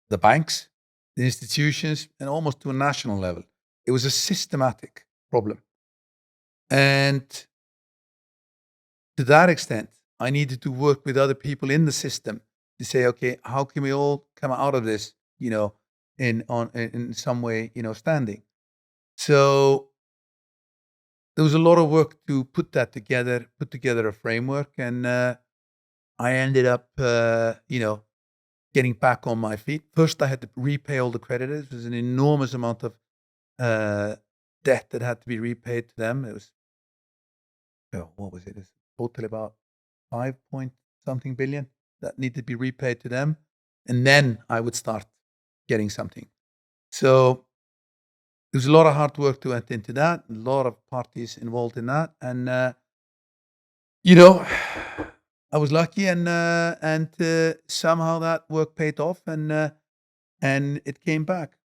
the banks, the institutions, and almost to a national level. It was a systematic problem. And to that extent, I needed to work with other people in the system to say, okay, how can we all come out of this, in some way, standing. So there was a lot of work to put together a framework, and I ended up, getting back on my feet. First, I had to repay all the creditors. There's an enormous amount of debt that had to be repaid to them. It was, what was it? It's totally about 5 point something billion that needed to be repaid to them. And then I would start getting something. So there's a lot of hard work to went into that, a lot of parties involved in that. And, I was lucky, and somehow that work paid off, and it came back.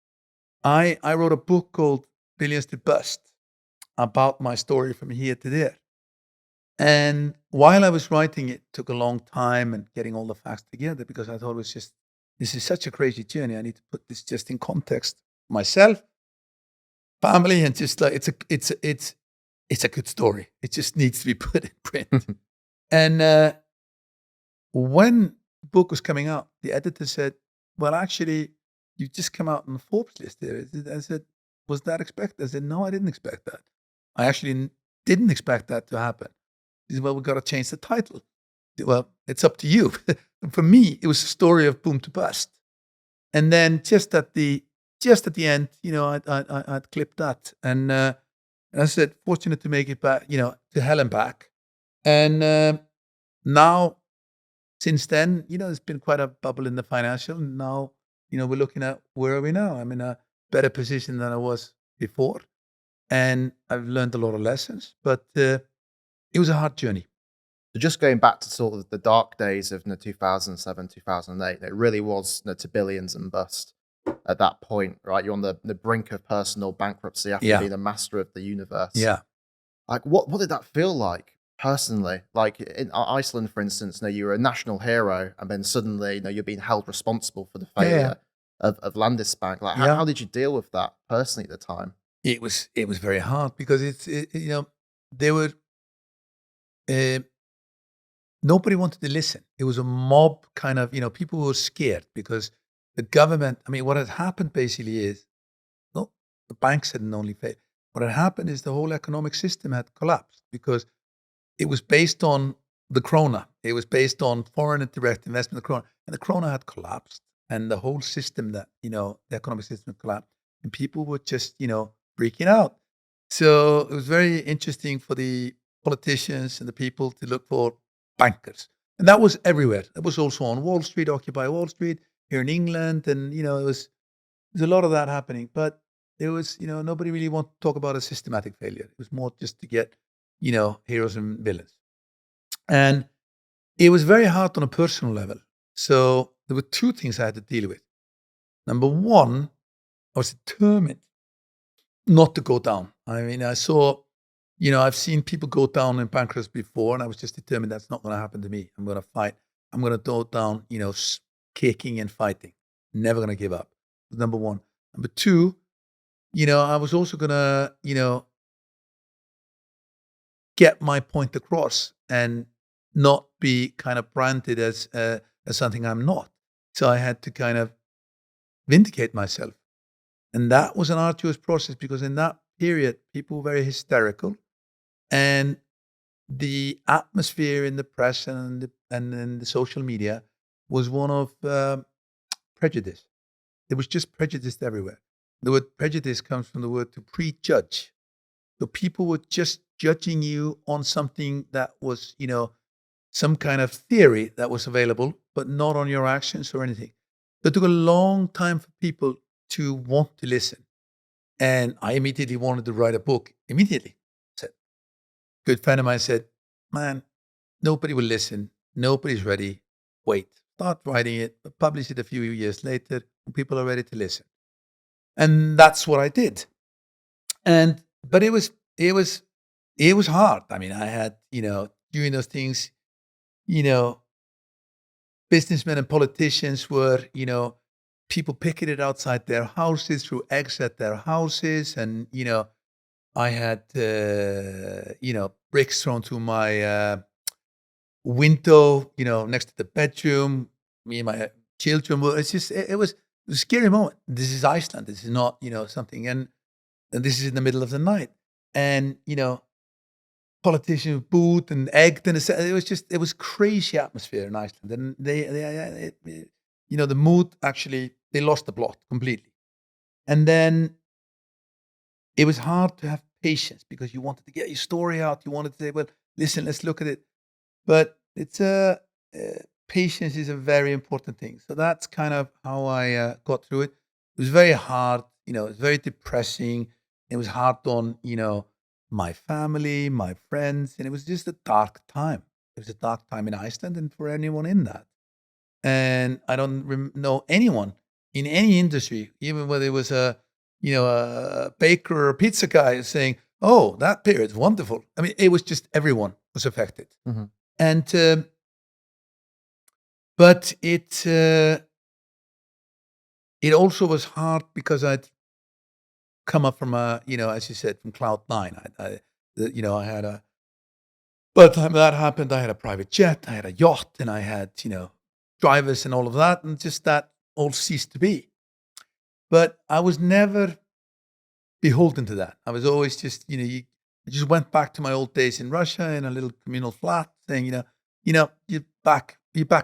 I wrote a book called Billions to Bust about my story from here to there. And while I was writing it, took a long time and getting all the facts together, because I thought it was this is such a crazy journey. I need to put this just in context. Myself, family, and just like it's a good story. It just needs to be put in print. And when the book was coming out, the editor said, "Well, actually, you just come out on the Forbes list there." I said, "Was that expected?" I said, "No, I didn't expect that. I actually didn't expect that to happen." He said, "Well, we've got to change the title." Well, it's up to you. For me, it was a story of boom to bust. And then just at the end, I'd clipped that. And I said, fortunate to make it back, to hell and back. And now, since then, there's been quite a bubble in the financial. And now, we're looking at where are we now? I'm in a better position than I was before. And I've learned a lot of lessons, but it was a hard journey. So just going back to sort of the dark days of 2007, 2008, it really was to billions and bust at that point, right? You're on the brink of personal bankruptcy after being a master of the universe. Yeah. Like, what did that feel like personally? Like in Iceland, for instance, you were a national hero, and then suddenly, you're being held responsible for the failure of Landisbank. Like, how did you deal with that personally at the time? It was very hard, because there were nobody wanted to listen. It was a mob kind of, people were scared because the government. I mean, what had happened basically is, no, the banks hadn't only failed. What had happened is the whole economic system had collapsed, because it was based on the krona. It was based on foreign and direct investment in the krona, and the krona had collapsed, and the whole system the economic system had collapsed, and people were just, freaking out. So it was very interesting for the politicians and the people to look for bankers. And that was everywhere. That was also on Wall Street, Occupy Wall Street, here in England. And, there's a lot of that happening. But there was, nobody really wanted to talk about a systematic failure. It was more just to get, heroes and villains. And it was very hard on a personal level. So there were two things I had to deal with. Number one, I was determined not to go down. I mean, I saw, I've seen people go down in bankruptcy before, and I was just determined that's not going to happen to me. I'm going to fight. I'm going to go down, kicking and fighting. Never going to give up. Number one. Number two, I was also going to, get my point across and not be kind of branded as something I'm not. So I had to kind of vindicate myself. And that was an arduous process, because in that period, people were very hysterical. And the atmosphere in the press and in the social media was one of prejudice. there was just prejudice everywhere. The word prejudice comes from the word to prejudge. So people were just judging you on something that was, some kind of theory that was available, but not on your actions or anything. So it took a long time for people to want to listen. And I immediately wanted to write a book. Immediately. Said, good friend of mine said, man, nobody will listen. Nobody's ready. Wait, start writing it, publish it a few years later when people are ready to listen. And that's what I did. But it was hard. I mean, I had, doing those things, businessmen and politicians were, people picketed outside their houses, threw eggs at their houses. And, I had, bricks thrown to my window, next to the bedroom. Me and my children were, it was a scary moment. This is Iceland. This is not, something. And this is in the middle of the night. And, politicians booed and egged. And it was crazy atmosphere in Iceland. And the mood actually, they lost the plot completely. And then it was hard to have patience because you wanted to get your story out. You wanted to say, well, listen, let's look at it. But it's patience is a very important thing. So that's kind of how I got through it. It was very hard. It was very depressing. It was hard on, my family, my friends. And it was just a dark time. It was a dark time in Iceland and for anyone in that. And I don't know anyone in any industry, even whether it was a baker or a pizza guy saying, oh, that period's wonderful. I mean, it was just everyone was affected. Mm-hmm. And, but it also was hard because I'd come up from as you said, from cloud nine. I had by the time that happened, I had a private jet, I had a yacht, and I had, drivers and all of that. And just that all ceased to be. But I was never beholden to that. I was always just, I just went back to my old days in Russia in a little communal flat saying, you're back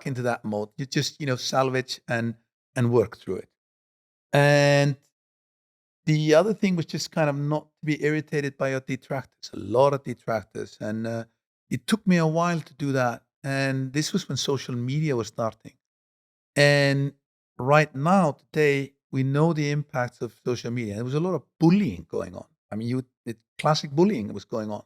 into that mode. You just, salvage and work through it. And the other thing was just kind of not to be irritated by your detractors, a lot of detractors. And it took me a while to do that. And this was when social media was starting. And right now, today, we know the impacts of social media. There was a lot of bullying going on. I mean, classic bullying that was going on.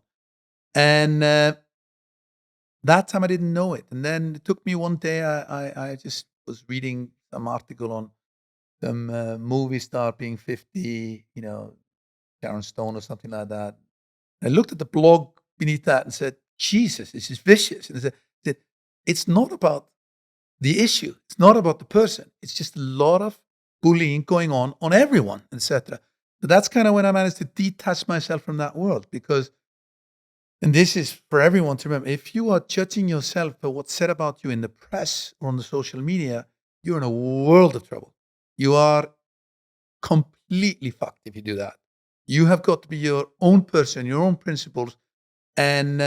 And that time I didn't know it. And then it took me one day, I just was reading some article on some movie star being 50, Sharon Stone or something like that. I looked at the blog beneath that and said, Jesus, this is vicious. And I said, it's not about the issue. It's not about the person. It's just a lot of bullying going on everyone, etc. So that's kind of when I managed to detach myself from that world because, and this is for everyone to remember, if you are judging yourself by what's said about you in the press or on the social media, you're in a world of trouble. You are completely fucked if you do that. You have got to be your own person, your own principles, and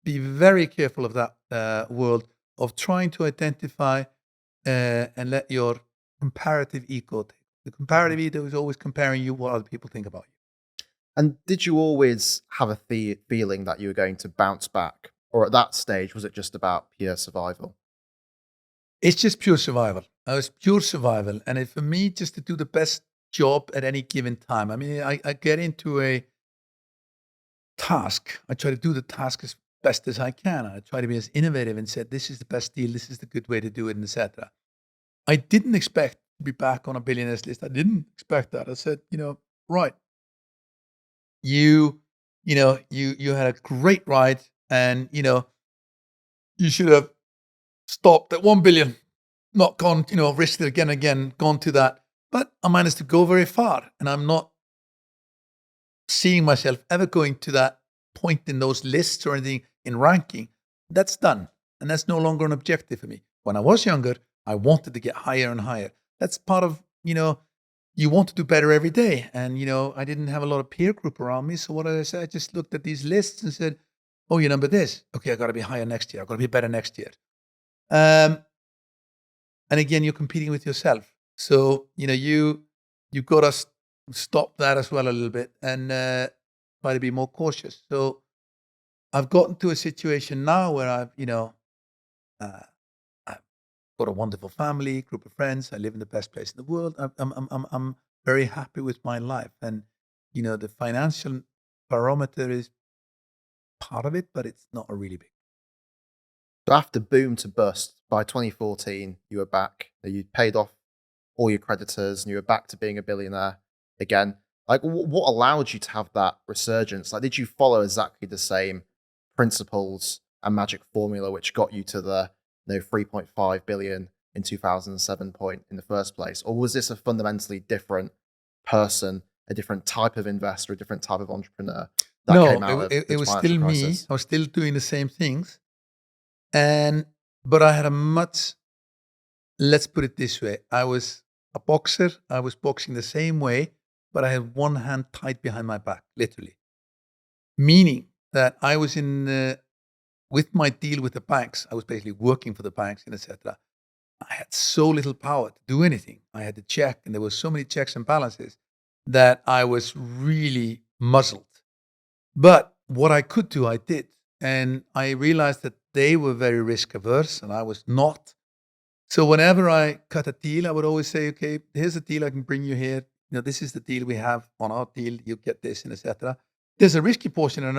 be very careful of that world of trying to identify and let your comparative ego take. The comparative ego is always comparing you what other people think about you. And did you always have a feeling that you were going to bounce back? Or at that stage, was it just about pure survival? It's just pure survival. It was pure survival. And for me, just to do the best job at any given time. I mean, I get into a task. I try to do the task as best as I can. I try to be as innovative and said, this is the best deal. This is the good way to do it, etc. I didn't expect to be back on a billionaires list. I didn't expect that. I said, right. You had a great ride and, you should have stopped at 1 billion, not gone, risked it again, gone to that. But I managed to go very far and I'm not seeing myself ever going to that point in those lists or anything in ranking. That's done. And that's no longer an objective for me. When I was younger, I wanted to get higher and higher. That's part of, you want to do better every day. And, I didn't have a lot of peer group around me. So what did I say? I just looked at these lists and said, oh, you number this. Okay, I got to be higher next year. I got to be better next year. And again, you're competing with yourself. So, you got to stop that as well a little bit and try to be more cautious. So I've gotten to a situation now where uh, I've got a wonderful family, group of friends. I live in the best place in the world. I'm very happy with my life. And, the financial barometer is part of it, but it's not a really big. So after boom to bust, by 2014, you were back. You paid off all your creditors, and you were back to being a billionaire again. Like, what allowed you to have that resurgence? Like, did you follow exactly the same principles and magic formula which got you to the 3.5 billion in 2007 point in the first place, or was this a fundamentally different person, a different type of investor, a different type of entrepreneur that No, came out of it the was financial still me. crisis? I was still doing the same things. But I had a much, let's put it this way. I was a boxer. I was boxing the same way, but I had one hand tied behind my back, literally. Meaning that I was with my deal with the banks, I was basically working for the banks and etc. I had so little power to do anything. I had to check, and there were so many checks and balances that I was really muzzled. But what I could do, I did. And I realized that they were very risk averse and I was not. So whenever I cut a deal, I would always say, okay, here's a deal I can bring you here. This is the deal we have on our deal. You get this and etc. There's a risky portion and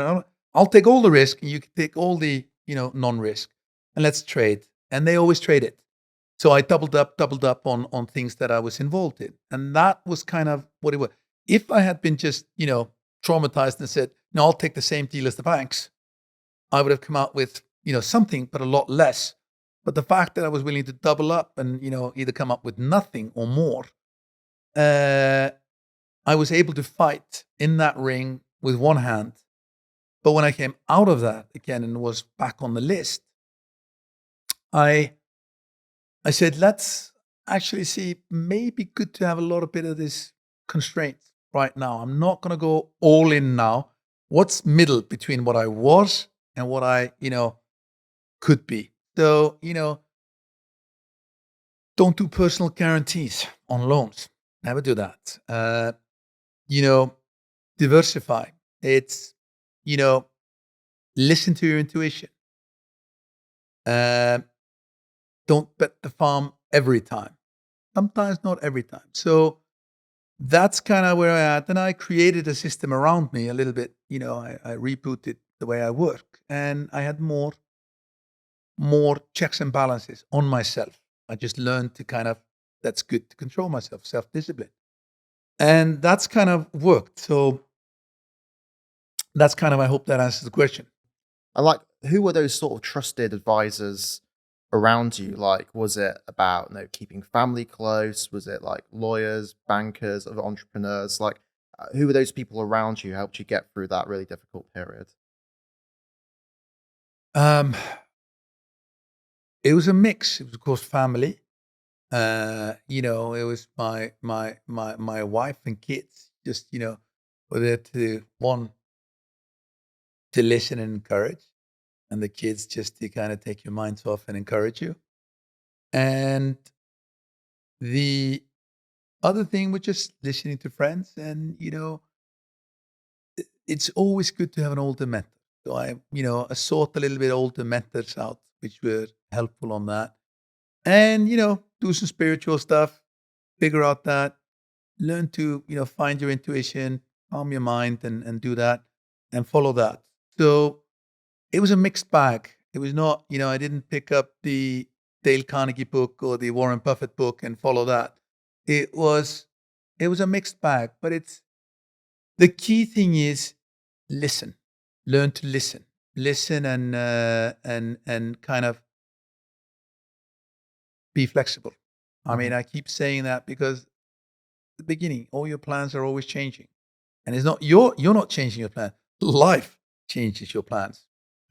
I'll take all the risk and you can take all the, non-risk and let's trade. And they always trade it. So I doubled up on things that I was involved in. And that was kind of what it was. If I had been just, traumatized and said, no, I'll take the same deal as the banks, I would have come out with, something, but a lot less. But the fact that I was willing to double up and, either come up with nothing or more, I was able to fight in that ring with one hand. But when I came out of that again and was back on the list, I said, let's actually see, maybe good to have a little bit of this constraints right now. I'm not going to go all in now. What's middle between what I was and what I, could be? So, don't do personal guarantees on loans. Never do that. Diversify. It's, listen to your intuition. Don't bet the farm every time. Sometimes not every time. So that's kind of where I at. And I created a system around me a little bit. I rebooted the way I work, and I had more checks and balances on myself. I just learned to that's good to control myself, self-discipline. And that's kind of worked. So that's kind of, I hope that answers the question. And like, who were those sort of trusted advisors around you? Like, was it about keeping family close? Was it like lawyers, bankers, other entrepreneurs? Like, who were those people around you who helped you get through that really difficult period? It was a mix. It was, of course, family. It was my wife and kids. Just were there to listen and encourage, and the kids just to kind of take your minds off and encourage you. And the other thing was just listening to friends, and it's always good to have an older mentor. So I sought a little bit older mentors out, which were helpful on that. And, do some spiritual stuff, figure out that, learn to, find your intuition, calm your mind and do that and follow that. So it was a mixed bag. It was not, I didn't pick up the Dale Carnegie book or the Warren Buffett book and follow that. It was a mixed bag, but the key thing is listen, learn to listen and kind of be flexible. I mean, I keep saying that because at the beginning, all your plans are always changing. And it's not, you're not changing your plan. Life changes your plans.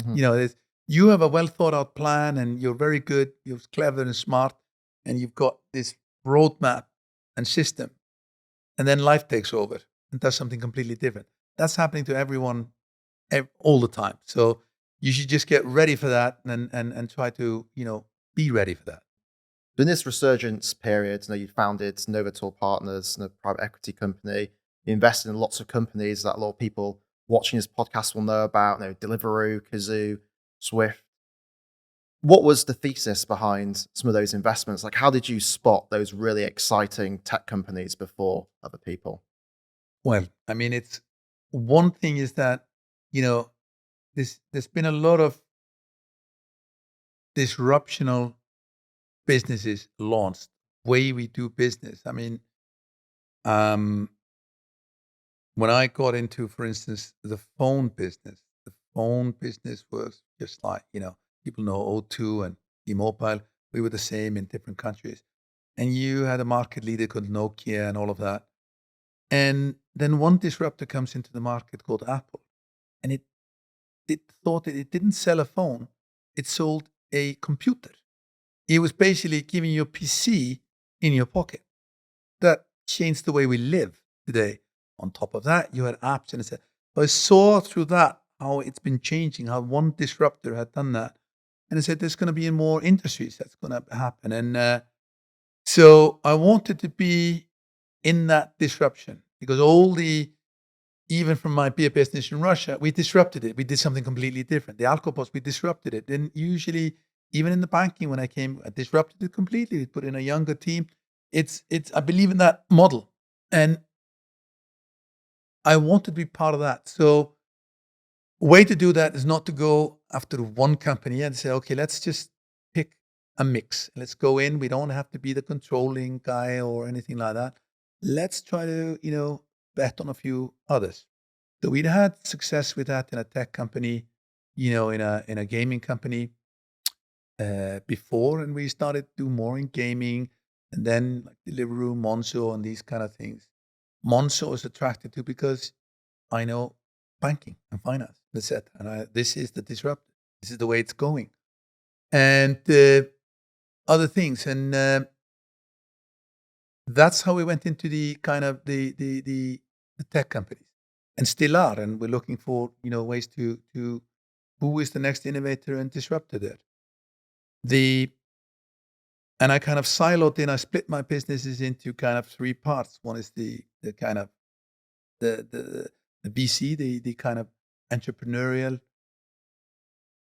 You have a well thought out plan and you're very good, you're clever and smart, and you've got this roadmap and system. And then life takes over and does something completely different. That's happening to everyone all the time. So you should just get ready for that and try to, be ready for that. During this resurgence period, you founded Novator Partners, a private equity company. You invested in lots of companies that a lot of people watching this podcast will know about, Deliveroo, Kazoo, Swift. What was the thesis behind some of those investments? Like, how did you spot those really exciting tech companies before other people? Well, I mean, it's one thing is that, there's been a lot of disruptional businesses launched, way we do business. I mean, when I got into, for instance, the phone business was just like, people know O2 and T-Mobile. We were the same in different countries. And you had a market leader called Nokia and all of that. And then one disruptor comes into the market called Apple. And it thought that it didn't sell a phone, it sold a computer. It was basically giving you a PC in your pocket. That changed the way we live today. On top of that, you had apps, and so I saw through that how it's been changing, how one disruptor had done that. And I said, there's going to be in more industries that's going to happen. And so I wanted to be in that disruption because even from my beer business in Russia, we disrupted it. We did something completely different. The alcopols, we disrupted it. And usually, even in the banking, when I came, I disrupted it completely. We put in a younger team. I believe in that model. And I want to be part of that. So a way to do that is not to go after one company and say, okay, let's just pick a mix. Let's go in. We don't have to be the controlling guy or anything like that. Let's try to, bet on a few others. So we'd had success with that in a tech company, in a gaming company before, and we started to do more in gaming, and then like Deliveroo, Monzo, and these kind of things. Monzo was attracted to because I know banking and finance, etc. And this is the disruptor. This is the way it's going, and other things, and that's how we went into the kind of the tech companies, and still are. And we're looking for ways to who is the next innovator and disruptor there. And I kind of siloed in. I split my businesses into kind of three parts. One is the kind of the VC, the kind of entrepreneurial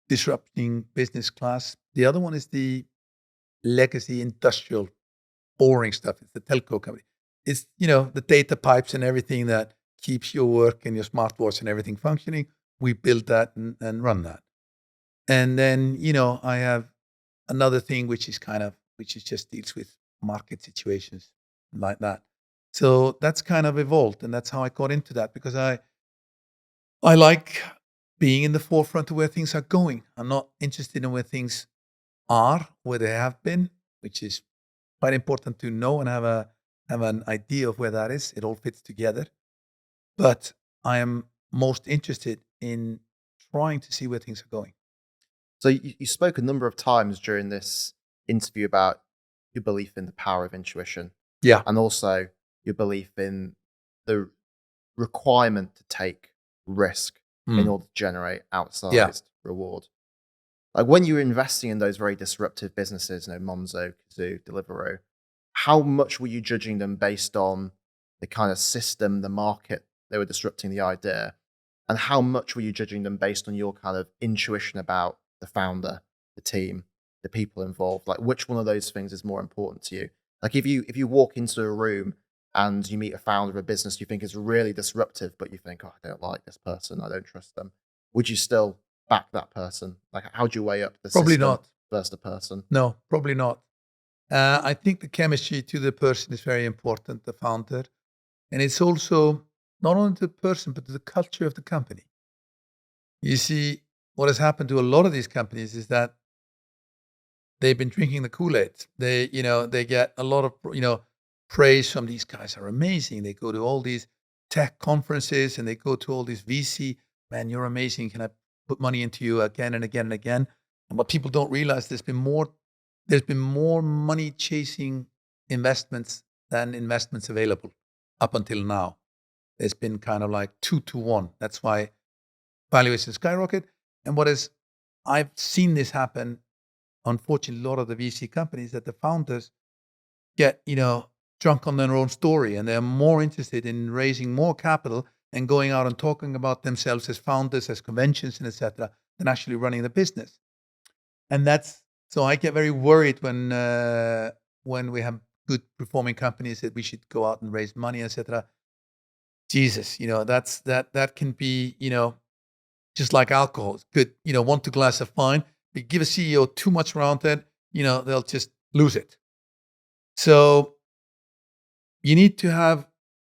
disrupting business class. The other one is the legacy industrial boring stuff. It's the telco company. It's the data pipes and everything that keeps your work and your smartwatch and everything functioning. We build that and run that. And then I have another thing which is just deals with market situations like that. So that's kind of evolved, and that's how I got into that, because I like being in the forefront of where things are going. I'm not interested in where things are, where they have been, which is quite important to know and have an idea of where that is. It all fits together. But I am most interested in trying to see where things are going. So you spoke a number of times during this interview about your belief in the power of intuition. Yeah. And also your belief in the requirement to take risk in order to generate outsized reward. Like when you were investing in those very disruptive businesses, Monzo, Kazoo, Deliveroo, how much were you judging them based on the kind of system, the market they were disrupting, the idea? And how much were you judging them based on your kind of intuition about the founder, the team, the people involved? Like which one of those things is more important to you? Like if you walk into a room and you meet a founder of a business you think is really disruptive, but you think, oh, I don't like this person, I don't trust them, would you still back that person? Like how do you weigh up the Probably system not. versus the person? No, probably not. I think the chemistry to the person is very important, the founder. And it's also not only to the person, but to the culture of the company. You see, what has happened to a lot of these companies is that they've been drinking the Kool-Aid. They get a lot of, praise from these guys are amazing. They go to all these tech conferences and they go to all these VC, man, you're amazing. Can I put money into you again and again and again? And what people don't realize, there's been more money chasing investments than investments available up until now. There's been kind of like 2-to-1. That's why valuations skyrocket. And I've seen this happen unfortunately, a lot of the VC companies that the founders get, drunk on their own story, and they're more interested in raising more capital and going out and talking about themselves as founders, as conventions, and etc., than actually running the business. And that's so I get very worried when we have good performing companies that we should go out and raise money, etc. Jesus, that can be, just like alcohol. It's good, 1-2 glass of fine. But give a CEO too much around that, they'll just lose it. So you need to have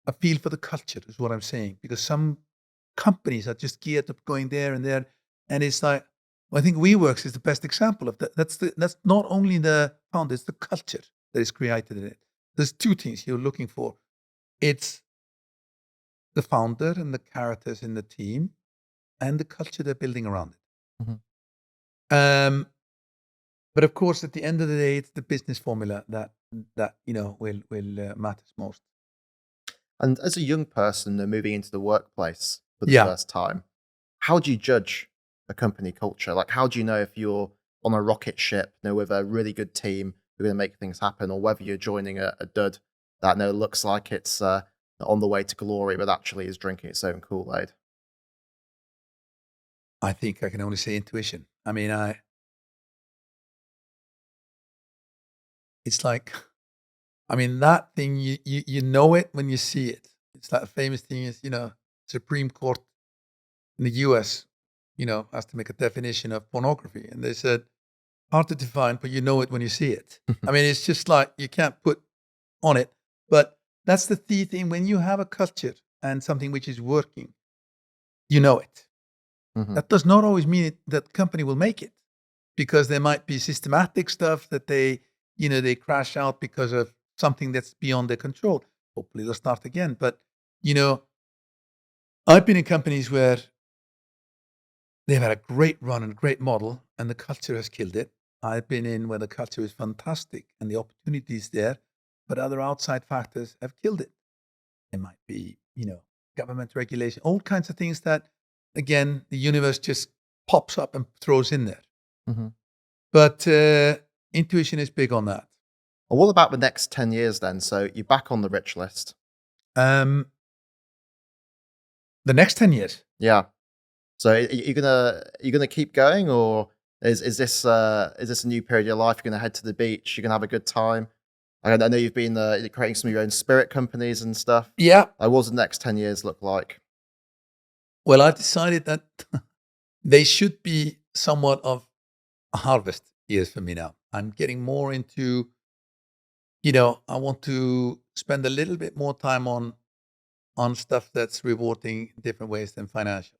a feel for the culture, is what I'm saying, because some companies are just geared up going there and there, and it's like, I think WeWorks is the best example of that. That's not only the founder, it's the culture that is created in it. There's two things you're looking for. It's the founder and the characters in the team, and the culture they're building around it. Mm-hmm. But of course, at the end of the day, it's the business formula that will matters most. And as a young person moving into the workplace for the Yeah. first time, how do you judge a company culture? Like, how do you know if you're on a rocket ship, with a really good team who are going to make things happen, or whether you're joining a dud that looks like it's on the way to glory, but actually is drinking its own Kool-Aid? I think I can only say intuition. I mean, it's like, that thing, you know it when you see it. It's that famous thing is, Supreme Court in the US, has to make a definition of pornography. And they said, hard to define, but you know it when you see it. It's just like, you can't put on it. But that's the key thing. When you have a culture and something which is working, you know it. Mm-hmm. That does not always mean that the company will make it, because there might be systematic stuff that they crash out because of something that's beyond their control. Hopefully they'll start again. But, I've been in companies where they've had a great run and great model, and the culture has killed it. I've been in where the culture is fantastic and the opportunity is there, but other outside factors have killed it. It might be, government regulation, all kinds of things that, again, the universe just pops up and throws in there. Mm-hmm. But intuition is big on that. Well, what about the next 10 years then? So you're back on the rich list. The next 10 years? Yeah. So you're gonna keep going, or is this a new period of your life? You're gonna head to the beach. You're gonna have a good time. I know you've been creating some of your own spirit companies and stuff. Yeah. What does the next 10 years look like? Well, I decided that they should be somewhat of a harvest years for me now. I'm getting more into, I want to spend a little bit more time on stuff that's rewarding in different ways than financial.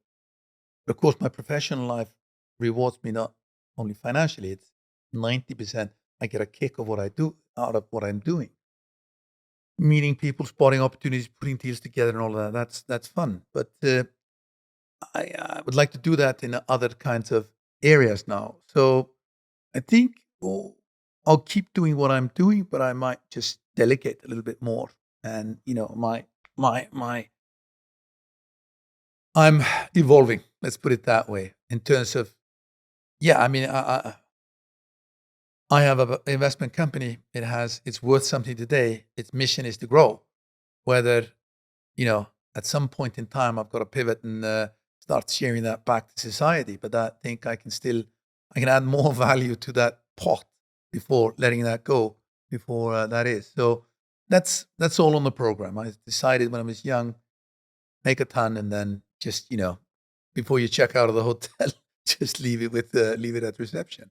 But of course, my professional life rewards me not only financially, it's 90%. I get a kick of what I do out of what I'm doing. Meeting people, spotting opportunities, putting deals together and all of that. That's fun. But I would like to do that in other kinds of areas now. So I think I'll keep doing what I'm doing, but I might just delegate a little bit more. And I'm evolving. Let's put it that way. In terms of, I have an investment company. It's worth something today. Its mission is to grow. Whether, at some point in time, I've got to pivot and start sharing that back to society. But I think I can add more value to that pot before letting that go, before that is. So that's all on the program. I decided when I was young, make a ton, and then just, before you check out of the hotel, just leave it at reception.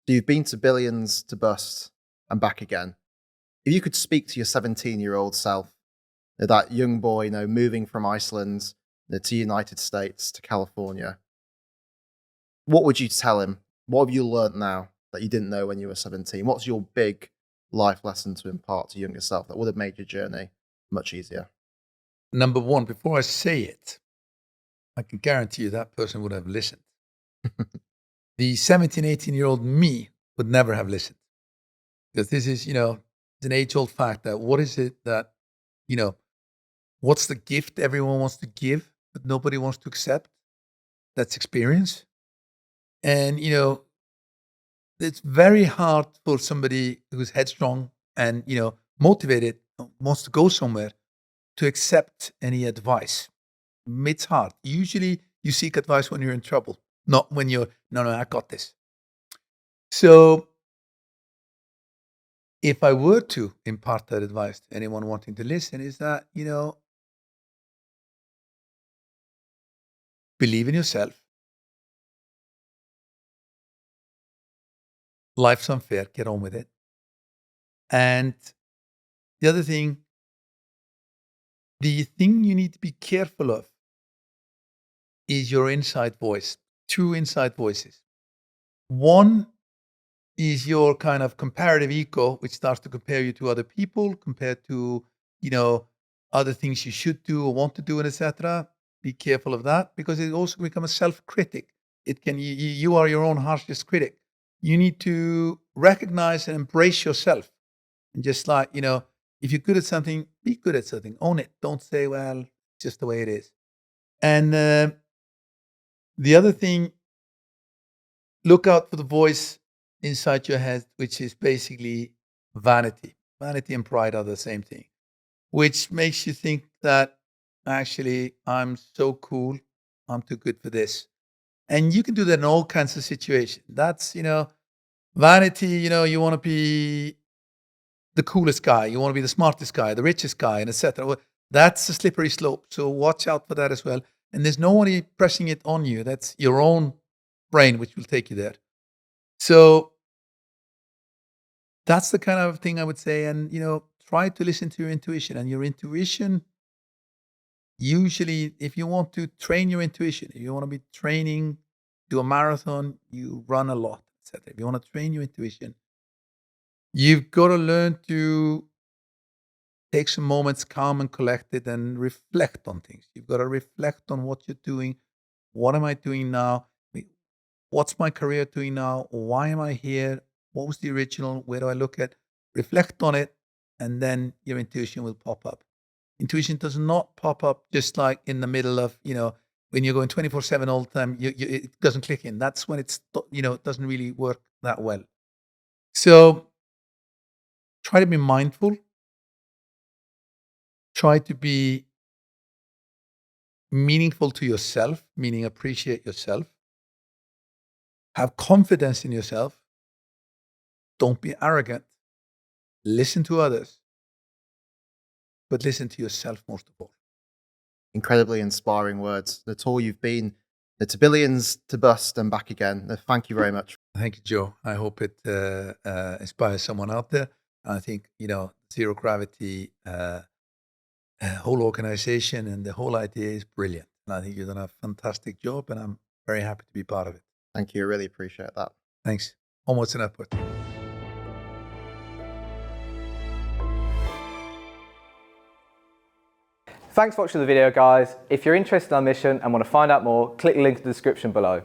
So you've been to billions to bust and back again. If you could speak to your 17-year-old self, that young boy, moving from Iceland to United States to California, what would you tell him? What have you learned now that you didn't know when you were 17? What's your big life lesson to impart to younger self that would have made your journey much easier? Number one, before I say it, I can guarantee you that person would have listened. The 17, 18-year-old me would never have listened. Because this is, it's an age-old fact that what is it that, what's the gift everyone wants to give, but nobody wants to accept? That's experience. And, it's very hard for somebody who's headstrong and, motivated, wants to go somewhere, to accept any advice. It's hard. Usually you seek advice when you're in trouble, not when you're, no, I got this. So if I were to impart that advice to anyone wanting to listen, is that, believe in yourself. Life's unfair. Get on with it. And the other thing, the thing you need to be careful of is your inside voice. Two inside voices. One is your kind of comparative ego, which starts to compare you to other people, compared to, other things you should do or want to do, and etc. Be careful of that, because it also becomes a self-critic. It can you are your own harshest critic. You need to recognize and embrace yourself, and just like, if you're good at something, be good at something. Own it. Don't say, well, it's just the way it is. And the other thing, look out for the voice inside your head, which is basically vanity. Vanity and pride are the same thing, which makes you think that actually I'm so cool, I'm too good for this. And you can do that in all kinds of situations. That's, vanity, you want to be the coolest guy, you want to be the smartest guy, the richest guy, and etc. Well, that's a slippery slope. So watch out for that as well. And there's nobody pressing it on you. That's your own brain which will take you there. So that's the kind of thing I would say. And, try to listen to your intuition. And your intuition, usually, if you want to train your intuition, if you want to be training, do a marathon, you run a lot, etc. If you want to train your intuition, you've got to learn to take some moments, calm and collected, and reflect on things. You've got to reflect on what you're doing. What am I doing now? What's my career doing now? Why am I here? What was the original? Where do I look at? Reflect on it, and then your intuition will pop up. Intuition does not pop up just like in the middle of, when you're going 24/7 all the time, it doesn't click in. That's when it doesn't really work that well. So try to be mindful. Try to be meaningful to yourself, meaning appreciate yourself. Have confidence in yourself. Don't be arrogant. Listen to others, but listen to yourself most of all. Incredibly inspiring words. The tour you've been, to billions, to bust, and back again. Thank you very much. Thank you, Joe. I hope it inspires someone out there. I think, Zero Gravity, whole organization and the whole idea is brilliant. And I think you've done a fantastic job, and I'm very happy to be part of it. Thank you. I really appreciate that. Thanks. Onwards and upwards. Thanks for watching the video, guys. If you're interested in our mission and want to find out more, click the link in the description below.